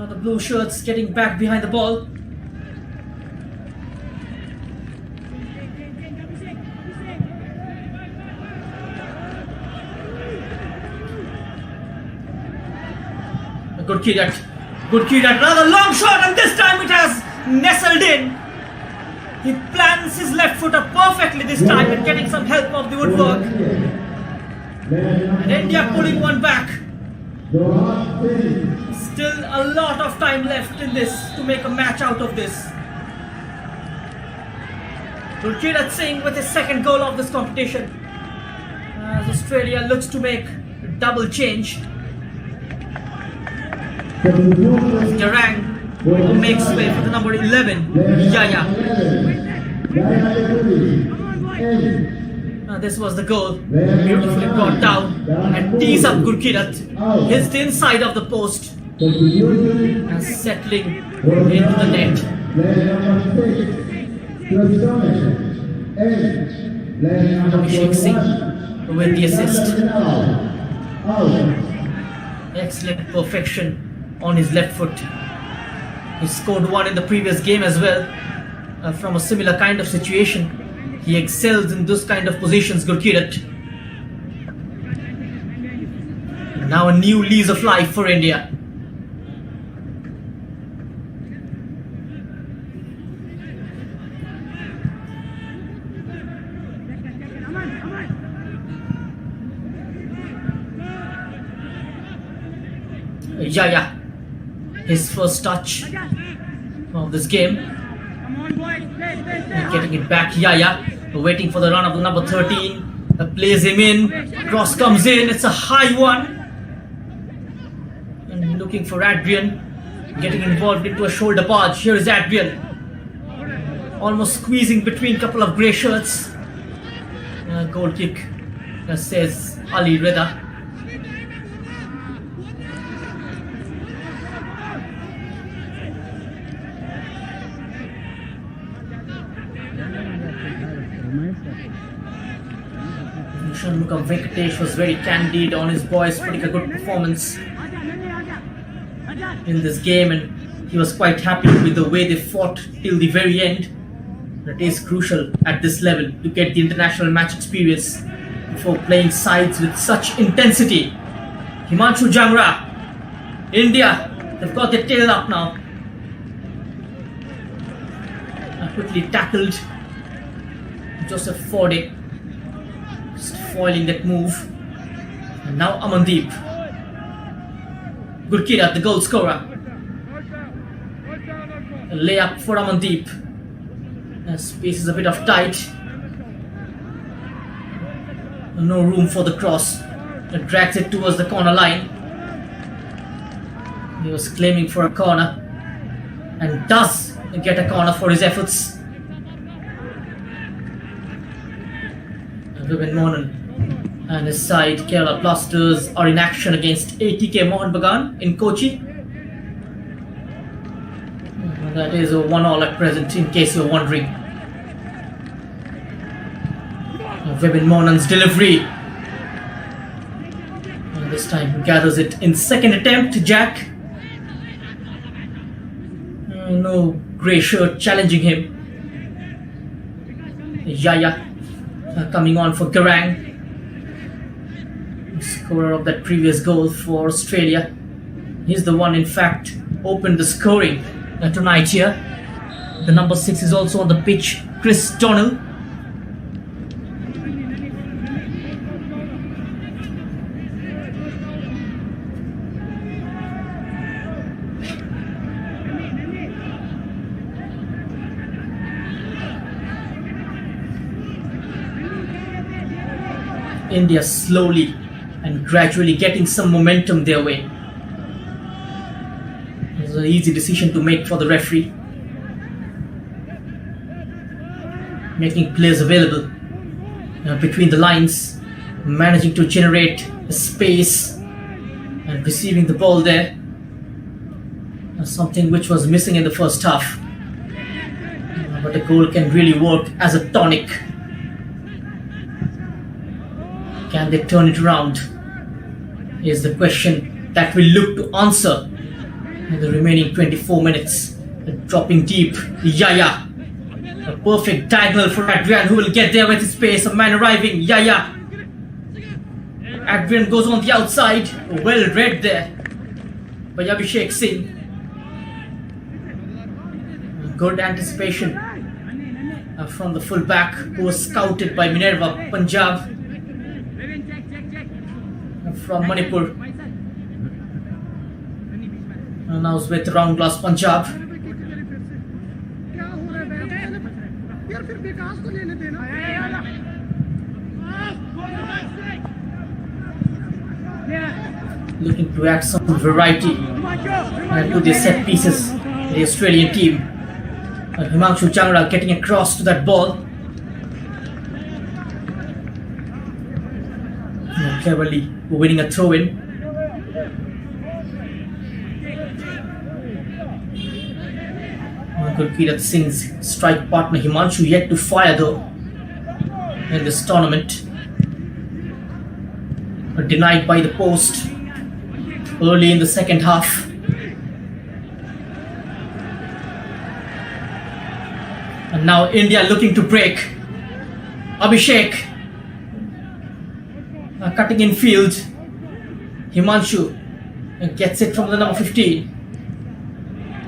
The blue shirts getting back behind the ball. Good kid at another long shot, and this time it has nestled in. He plants his left foot up perfectly this time and getting some help of the woodwork. And India pulling one back. Still a lot of time left in this to make a match out of this. Gurkirat Singh with his second goal of this competition. As Australia looks to make a double change. Durang makes way for the number 11, Yaya. This was the goal. Beautifully brought down and tees up Gurkirat. Hits the inside of the post and settling into the net. Abhishek Singh with the assist. Excellent perfection on his left foot. He scored one in the previous game as well from a similar kind of situation. He excels in those kind of positions, Gurkirat. Now a new lease of life for India. Yaya, his first touch of this game. Getting it back, Yaya, waiting for the run of the number 13. Plays him in. Cross comes in. It's a high one. And looking for Adrian. Getting involved into a shoulder barge. Here is Adrian. Almost squeezing between a couple of grey shirts. Goal kick, says Ali Reda. Shanmugam Venkatesh was very candid on his boys putting a good performance in this game, and he was quite happy with the way they fought till the very end. It is crucial at this level to get the international match experience before playing sides with such intensity. Himanshu Jangra, India, they've got their tail up now. Quickly tackled. Joseph Forde just foiling that move. And now Amandeep. Gurkira, the goal scorer. A layup for Amandeep. Space is a bit of tight. No room for the cross. It drags it towards the corner line. He was claiming for a corner and does get a corner for his efforts. Vibin Mohan and his side, Kerala Blasters, are in action against ATK Mohan Bagan in Kochi. That is a 1-1 at present, in case you're wondering. Vibin Mohan's delivery. And this time he gathers it in second attempt. Jack. No grey shirt challenging him. Yaya coming on for Garang, scorer of that previous goal for Australia. He's the one, in fact, opened the scoring tonight here. The number 6 is also on the pitch, Chris Donnell. India slowly and gradually getting some momentum their way. It was an easy decision to make for the referee, making players available between the lines, managing to generate a space and receiving the ball there. Something which was missing in the first half. But a goal can really work as a tonic. Can they turn it around? Is the question that we'll look to answer in the remaining 24 minutes. Dropping deep, Yaya. A perfect diagonal for Adrian, who will get there with his pace. A man arriving, Yaya. Adrian goes on the outside. Well read there by Abhishek Singh. Good anticipation from the fullback, who was scouted by Minerva Punjab from Manipur. And now is with Round Glass Punjab. Looking to add some variety to the set pieces, the Australian team. Himanshu Jangra getting across to that ball. Cleverly winning a throw-in. Gurkirat Singh's strike partner Himanshu yet to fire though in this tournament. Denied by the post early in the second half. And now India looking to break. Abhishek cutting in field. Himanshu gets it from the number 15.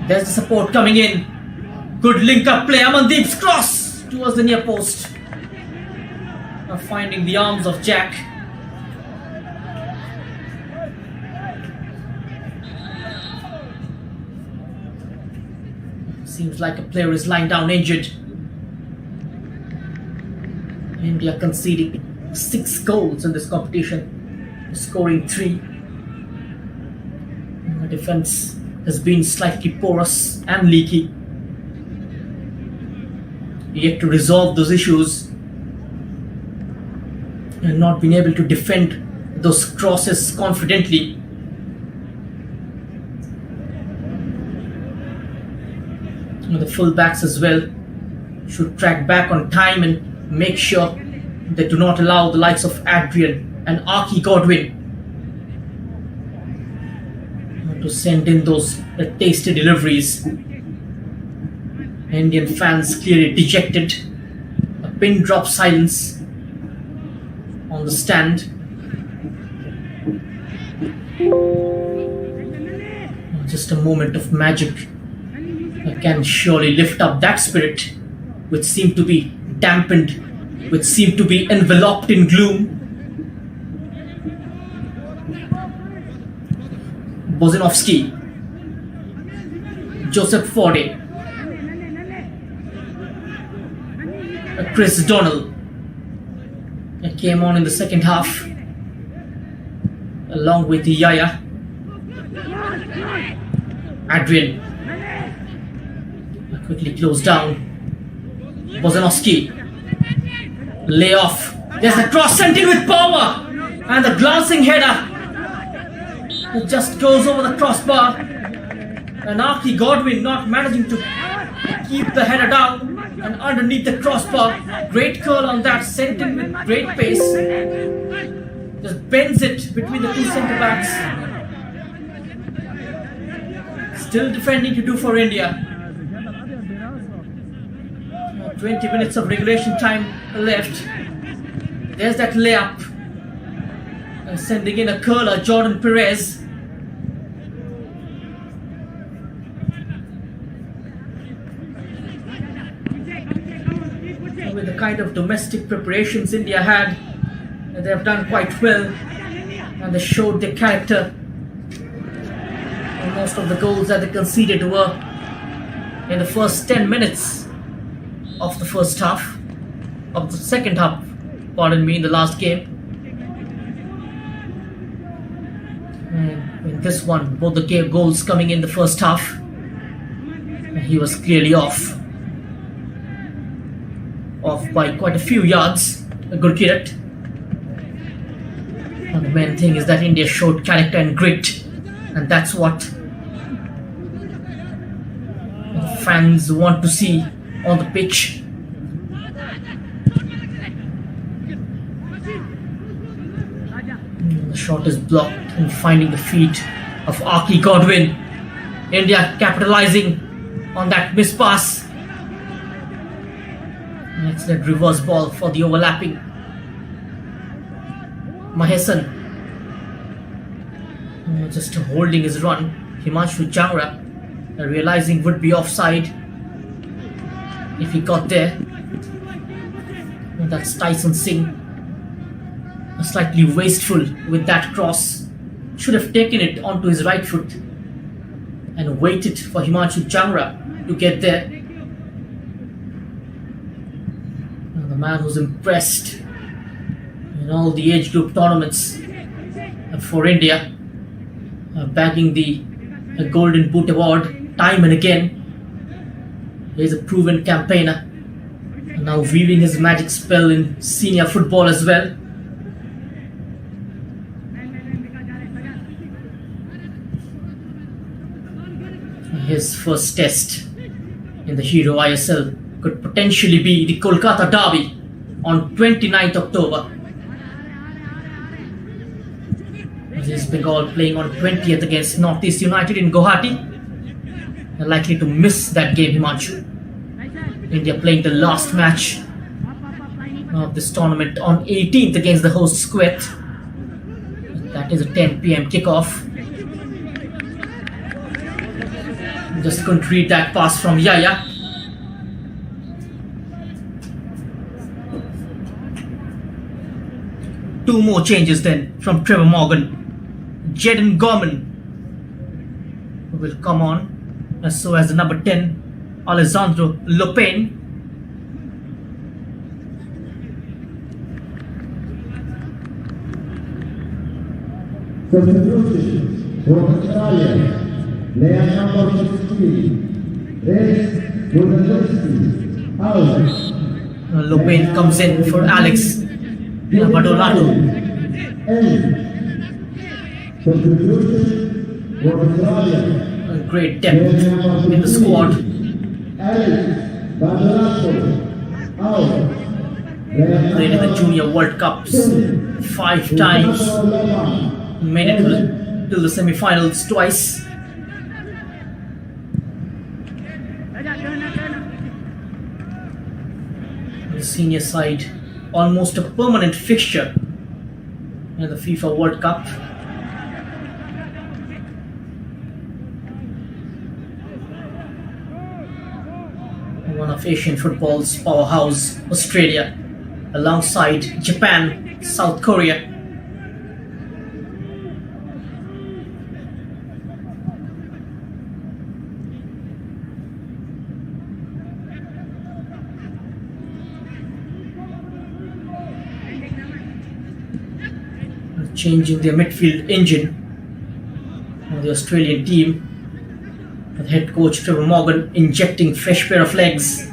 There's the support coming in. Good link up play. Amandeep's cross towards the near post. Finding the arms of Jack. Seems like a player is lying down injured. India conceding 6 goals in this competition, scoring 3. The defense has been slightly porous and leaky. Yet to resolve those issues and not being able to defend those crosses confidently. The fullbacks as well should track back on time and make sure they do not allow the likes of Adrian and Archie Godwin to send in those tasty deliveries. Indian fans clearly dejected. A pin drop silence on the stand. Just a moment of magic can surely lift up that spirit which seemed to be dampened, which seemed to be enveloped in gloom. Bozinovski, Joseph Forde, Chris Donnell came on in the second half along with Yaya. Adrian quickly closed down. Bozinovski, layoff. There's a cross sent in with power, and the glancing header. It just goes over the crossbar, and Archie Godwin not managing to keep the header down and underneath the crossbar. Great curl on that, sent in with great pace. Just bends it between the two centre backs. Still defending to do for India. 20 minutes of regulation time left. There's that layup. Sending in a curler, Jordan Perez. With the kind of domestic preparations India had, they have done quite well, and they showed their character. And most of the goals that they conceded were in the first 10 minutes of the first half, of the second half, pardon me, in the last game. And in this one, both the goals coming in the first half, he was clearly off by quite a few yards. A good hit. And the main thing is that India showed character and grit, and that's what the fans want to see on the pitch. The shot is blocked and finding the feet of Archie Godwin. India capitalizing on that mispass. An excellent reverse ball for the overlapping Mahesan. Just holding his run. Himanshu Jangra realizing would be offside if he got there. And that's Tyson Singh. Slightly wasteful with that cross. Should have taken it onto his right foot and waited for Himanshu Jangra to get there. And the man who's impressed in all the age group tournaments for India, bagging the Golden Boot Award time and again. He's a proven campaigner, and now weaving his magic spell in senior football as well. His first test in the Hero ISL could potentially be the Kolkata Derby on 29th October. This Bengal playing on 20th against Northeast United in Guwahati. They're likely to miss that game, Himanshu. India playing the last match of this tournament on 18th against the host Kuwait. That is a 10 PM kickoff. Just couldn't read that pass from Yaya. Two more changes then from Trevor Morgan. Jaden Gorman will come on, and so as the number 10, Alessandro Lopin. Substitution for Australia. Player number 16. Rex Kualifikasi. Out. Lopin comes in for Alex Badolato. Substitution for Australia. Great depth in the squad. Alex Badolato. Out. Played in the Junior World Cups 5 times. Made it till the semi-finals twice. The senior side, almost a permanent fixture in the FIFA World Cup. One of Asian football's powerhouse, Australia, alongside Japan, South Korea. Changing their midfield engine of the Australian team, with head coach Trevor Morgan injecting fresh pair of legs.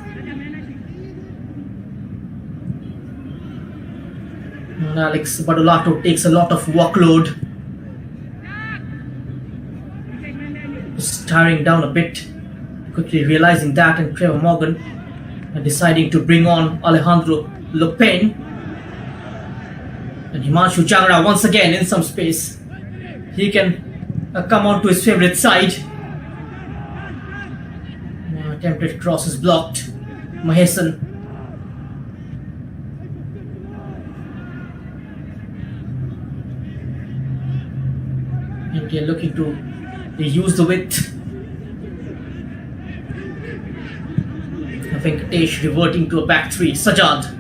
And Alex Badolato takes a lot of workload, just tiring down a bit, quickly realizing that, and Trevor Morgan deciding to bring on Alejandro Lopin. And Himanshu Changra once again in some space. He can come on to his favourite side. Attempted cross is blocked. Mahesan. India looking to use the width. Venkatesh reverting to a back three. Sajad.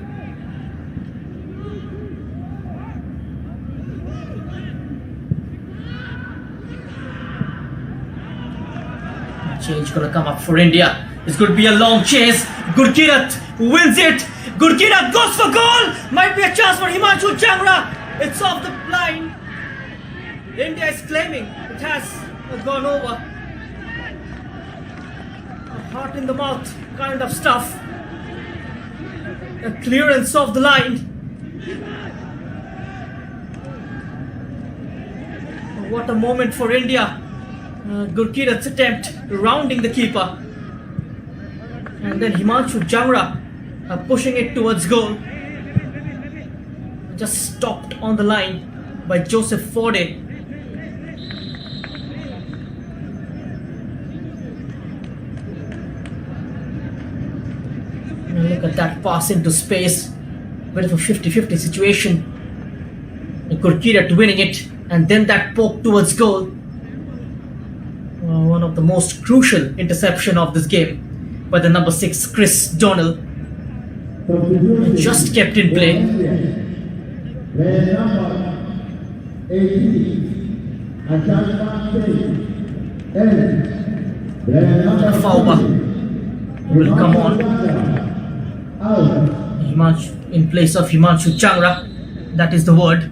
Change gonna come up for India. It's going to be a long chase. Gurkirat wins it. Gurkirat goes for goal. Might be a chance for Himanshu Changra. It's off the line. India is claiming it has gone over. A heart in the mouth kind of stuff. A clearance of the line. What a moment for India. Gurkirat's attempt rounding the keeper, and then Himanshu Changra pushing it towards goal, just stopped on the line by Joseph Forde. Look at that pass into space, bit of a 50-50 situation. Gurkirat winning it, and then that poke towards goal. One of the most crucial interception of this game by the number 6 Chris Donnell. Just kept in play. Fauba will come on in place of Himanshu Changra. That is the word.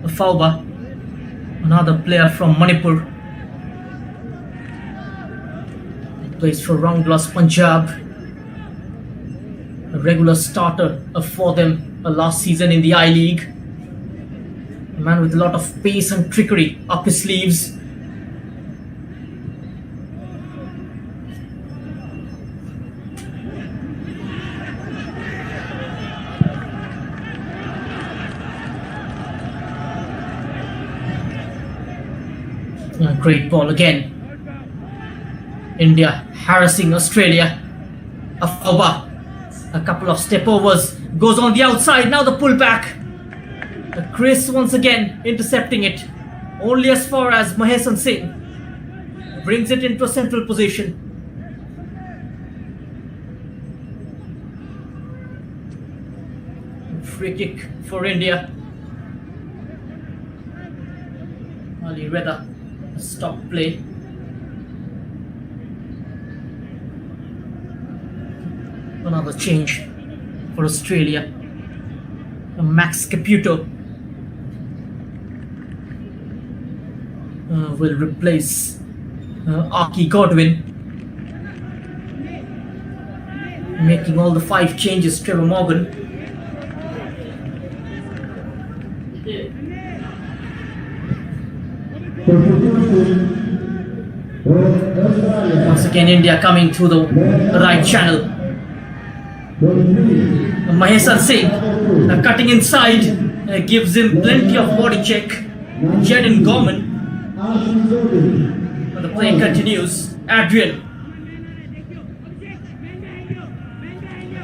Fauba, another player from Manipur. Plays for Ranglas Punjab, a regular starter for them last season in the I-League. A man with a lot of pace and trickery up his sleeves. A great ball again. India harassing Australia. Afauba, a couple of step overs, goes on the outside. Now the pullback. Chris once again intercepting it, only as far as Mahesan Singh brings it into a central position. Free kick for India. Ali Reda, stop play. Another change for Australia. Max Caputo will replace Aki Godwin, making all the 5 changes. Trevor Morgan. Once again, India coming through the right channel. Mahesan Singh cutting inside, gives him plenty of body check. Jaden Gorman. The play continues. Adrian.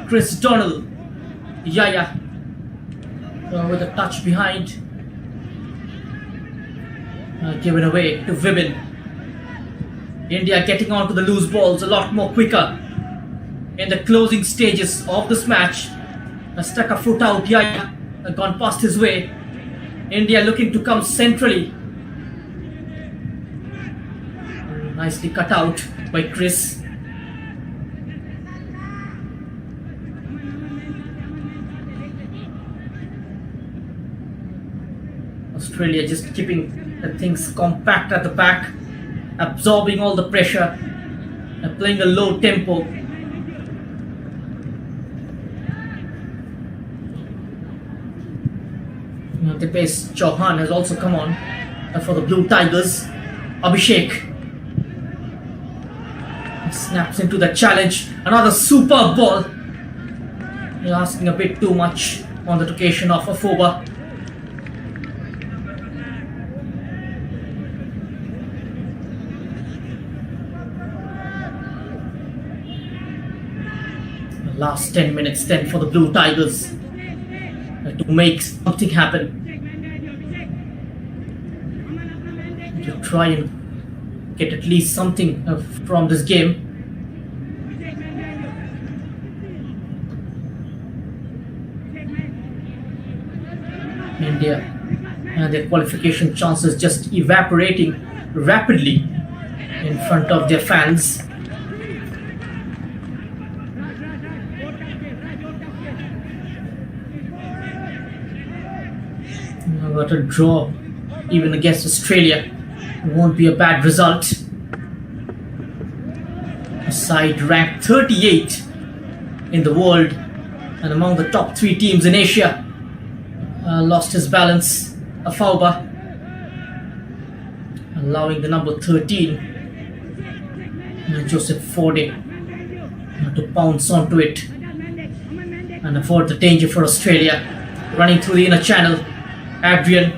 Chris Donald. Yaya with a touch behind. Given away to Vibin. India getting onto the loose balls a lot more quicker in the closing stages of this match. Stuck a foot out. Yaya gone past his way. India looking to come centrally. Nicely cut out by Chris. Australia just keeping the things compact at the back, absorbing all the pressure and playing a low tempo. Dipesh Chauhan has also come on for the Blue Tigers. Abhishek snaps into the challenge. Another superb ball. You're asking a bit too much on that occasion of Afoba. Last 10 minutes then for the Blue Tigers to make something happen. To try and get at least something from this game. India and their qualification chances just evaporating rapidly in front of their fans. But a draw even against Australia won't be a bad result. A side ranked 38 in the world and among the top 3 teams in Asia lost his balance. Afauba allowing the number 13 Joseph Forde to pounce onto it and avoid the danger for Australia. Running through the inner channel, Adrian.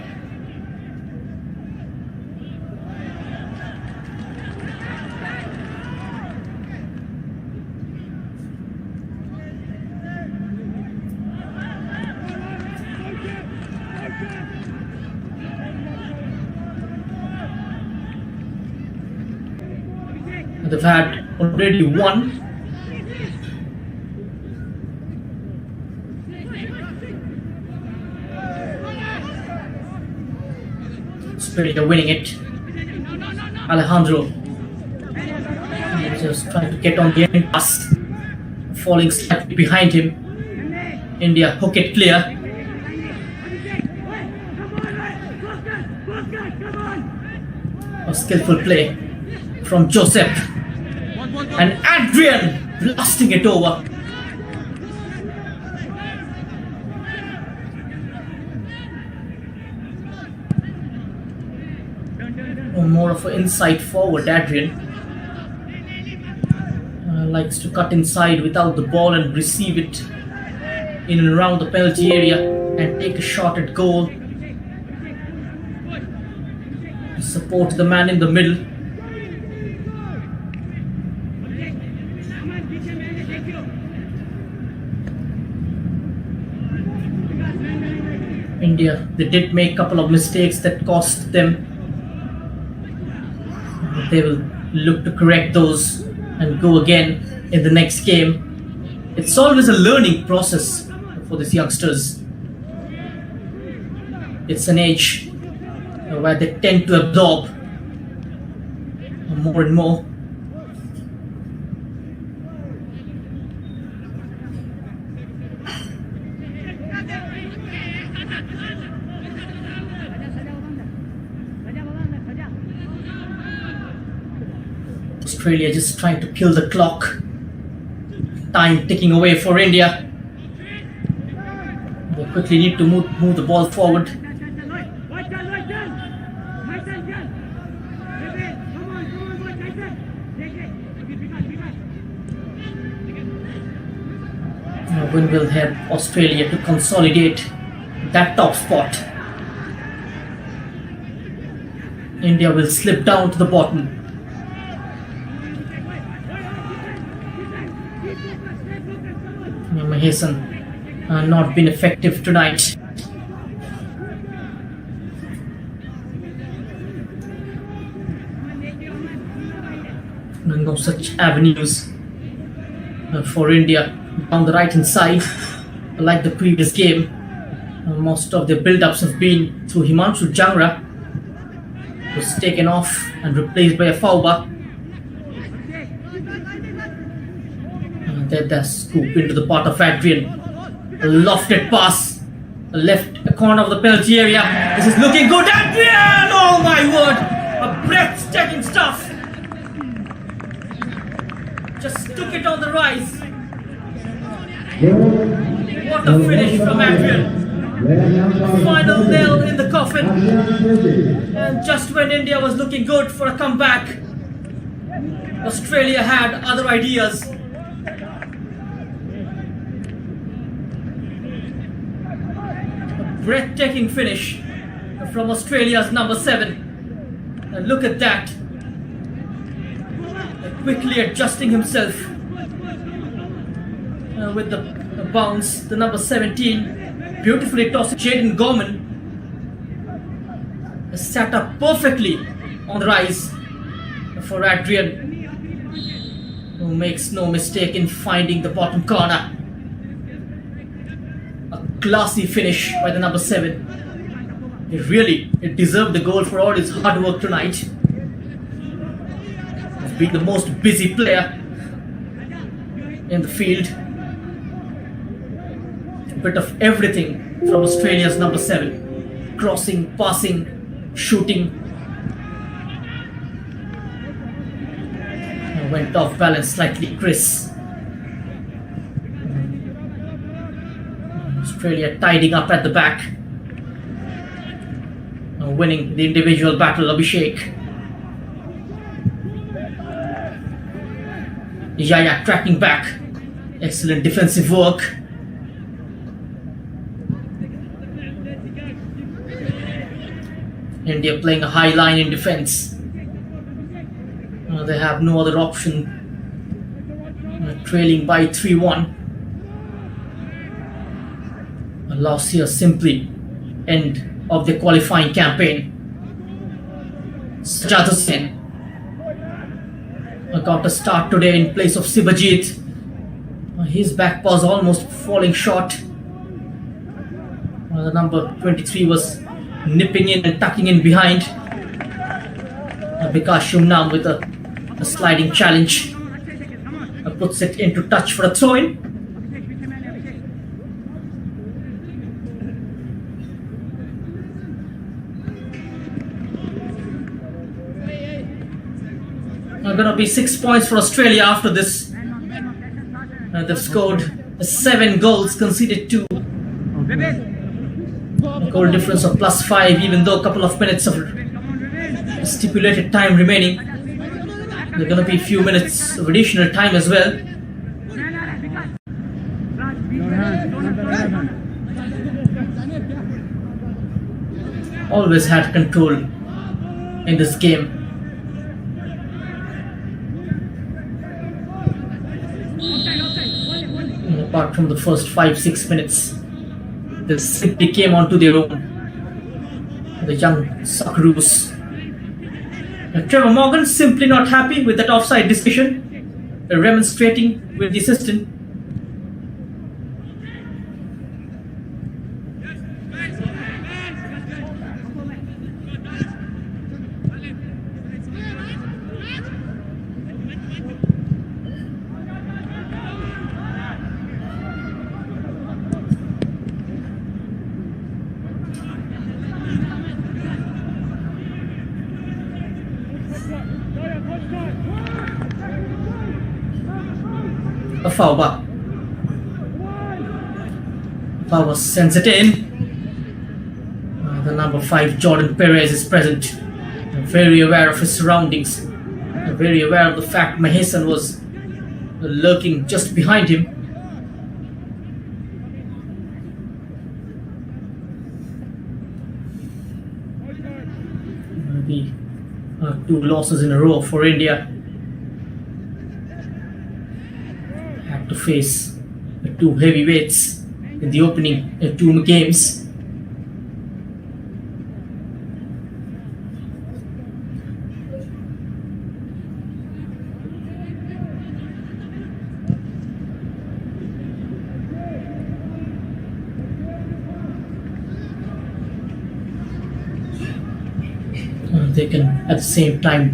They've had already one. Australia winning it. Alejandro just trying to get on the end pass, falling slightly behind him. India hook it clear. A skillful play from Joseph and Adrian blasting it over. More of an inside forward. Adrian likes to cut inside without the ball and receive it in and around the penalty area and take a shot at goal. Support the man in the middle. India, they did make a couple of mistakes that cost them. They will look to correct those and go again in the next game. It's always a learning process for these youngsters. It's an age where they tend to absorb more and more. Australia just trying to kill the clock. Time ticking away for India. They quickly need to move the ball forward. A win will help Australia to consolidate that top spot. India will slip down to the bottom. Hasil not been effective tonight. No such avenues for India down the right hand side like the previous game. Most of the build-ups have been through Himanshu Jangra, who's taken off and replaced by a Fauba. There's the scoop into the path of Adrian. A lofted pass. A left corner of the penalty area. This is looking good. Adrian! Oh my word! A breathtaking stuff. Just took it on the rise. What a finish from Adrian. Final nail in the coffin. And just when India was looking good for a comeback, Australia had other ideas. Breathtaking finish from Australia's number 7. And look at that. Quickly adjusting himself with the bounce. The number 17 beautifully tossed Jaden Gorman. Sat up perfectly on the rise for Adrian, who makes no mistake in finding the bottom corner. Classy finish by the number 7. It deserved the goal for all his hard work tonight. He's been the most busy player in the field. A bit of everything from Australia's number 7. Crossing, passing, shooting. Went off balance slightly, Chris. Australia tidying up at the back. Winning the individual battle, Abhishek. Yaya tracking back. Excellent defensive work. India playing a high line in defense. They have no other option. Trailing by 3-1. A loss here simply end of the qualifying campaign. Sajjad Hussain got a start today in place of Sibajit. His back paws almost falling short. The number 23 was nipping in and tucking in behind. Vikas Shumnam with a sliding challenge. Puts it into touch for a throw-in. Going to be 6 points for Australia after this. They've scored 7 goals, conceded 2. A goal difference of +5, even though a couple of minutes of stipulated time remaining. There are going to be a few minutes of additional time as well. Always had control in this game. Apart from the first 5-6 minutes, they simply came onto their own. The young Socceroos. Trevor Morgan simply not happy with that offside decision, remonstrating with the assistant. Fauba. Fauba sends it in. The number 5 Jordan Perez is present, very aware of his surroundings, very aware of the fact Mahesan was lurking just behind him. The 2 losses in a row for India. Had to face 2 heavyweights in the opening 2 games. They can at the same time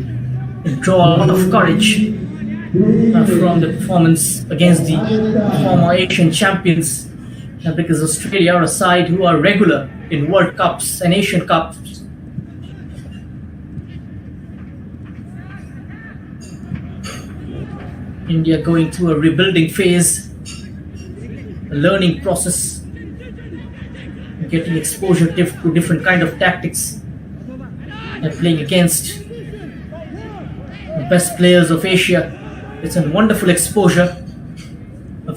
draw a lot of courage from the performance against the former Asian champions, because Australia are a side who are regular in World Cups and Asian Cups. India going through a rebuilding phase, a learning process, getting exposure to different kind of tactics. They're playing against the best players of Asia. It's a wonderful exposure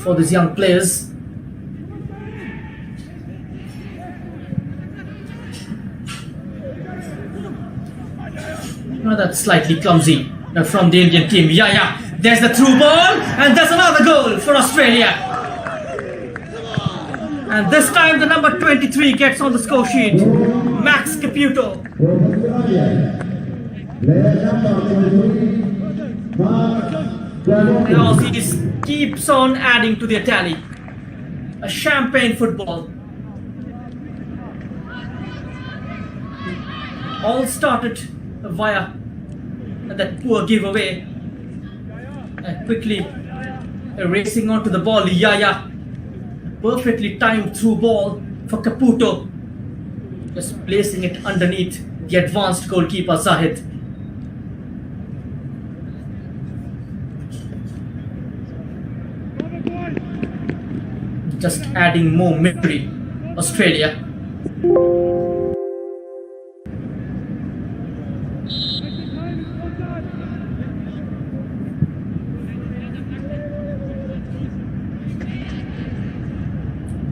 for these young players. Well, that's slightly clumsy from the Indian team. Yeah, there's the through ball, and there's another goal for Australia. And this time the number 23 gets on the score sheet, Max Caputo. The Aussies keeps on adding to their tally. A champagne football. All started via that poor giveaway. Quickly racing onto the ball, Yaya. Perfectly timed through ball for Caputo. Just placing it underneath the advanced goalkeeper Zahid. Just adding more misery, Australia.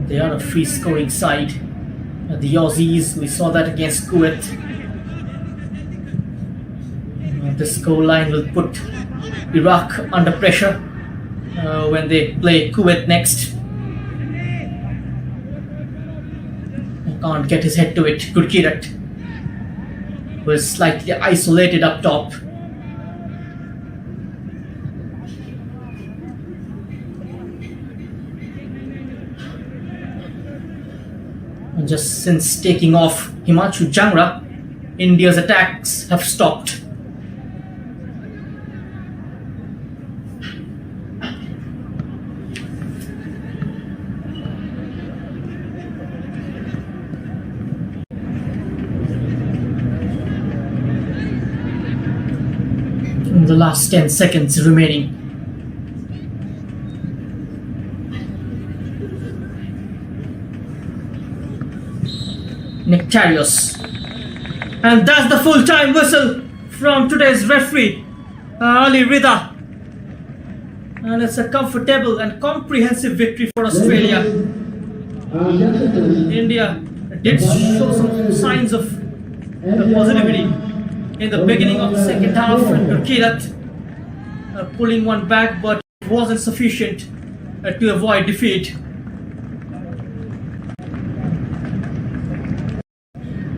They are a free scoring side. The Aussies, we saw that against Kuwait. The scoreline will put Iraq under pressure when they play Kuwait next. Can't get his head to it. Gurkirat was slightly isolated up top. And just since taking off Himanshu Jangra, India's attacks have stopped. In the last 10 seconds remaining. Nectarios. And that's the full-time whistle from today's referee, Ali Rida. And it's a comfortable and comprehensive victory for Australia. India did show some signs of positivity in the beginning of the second half, and Gurkirat pulling one back, but it wasn't sufficient to avoid defeat.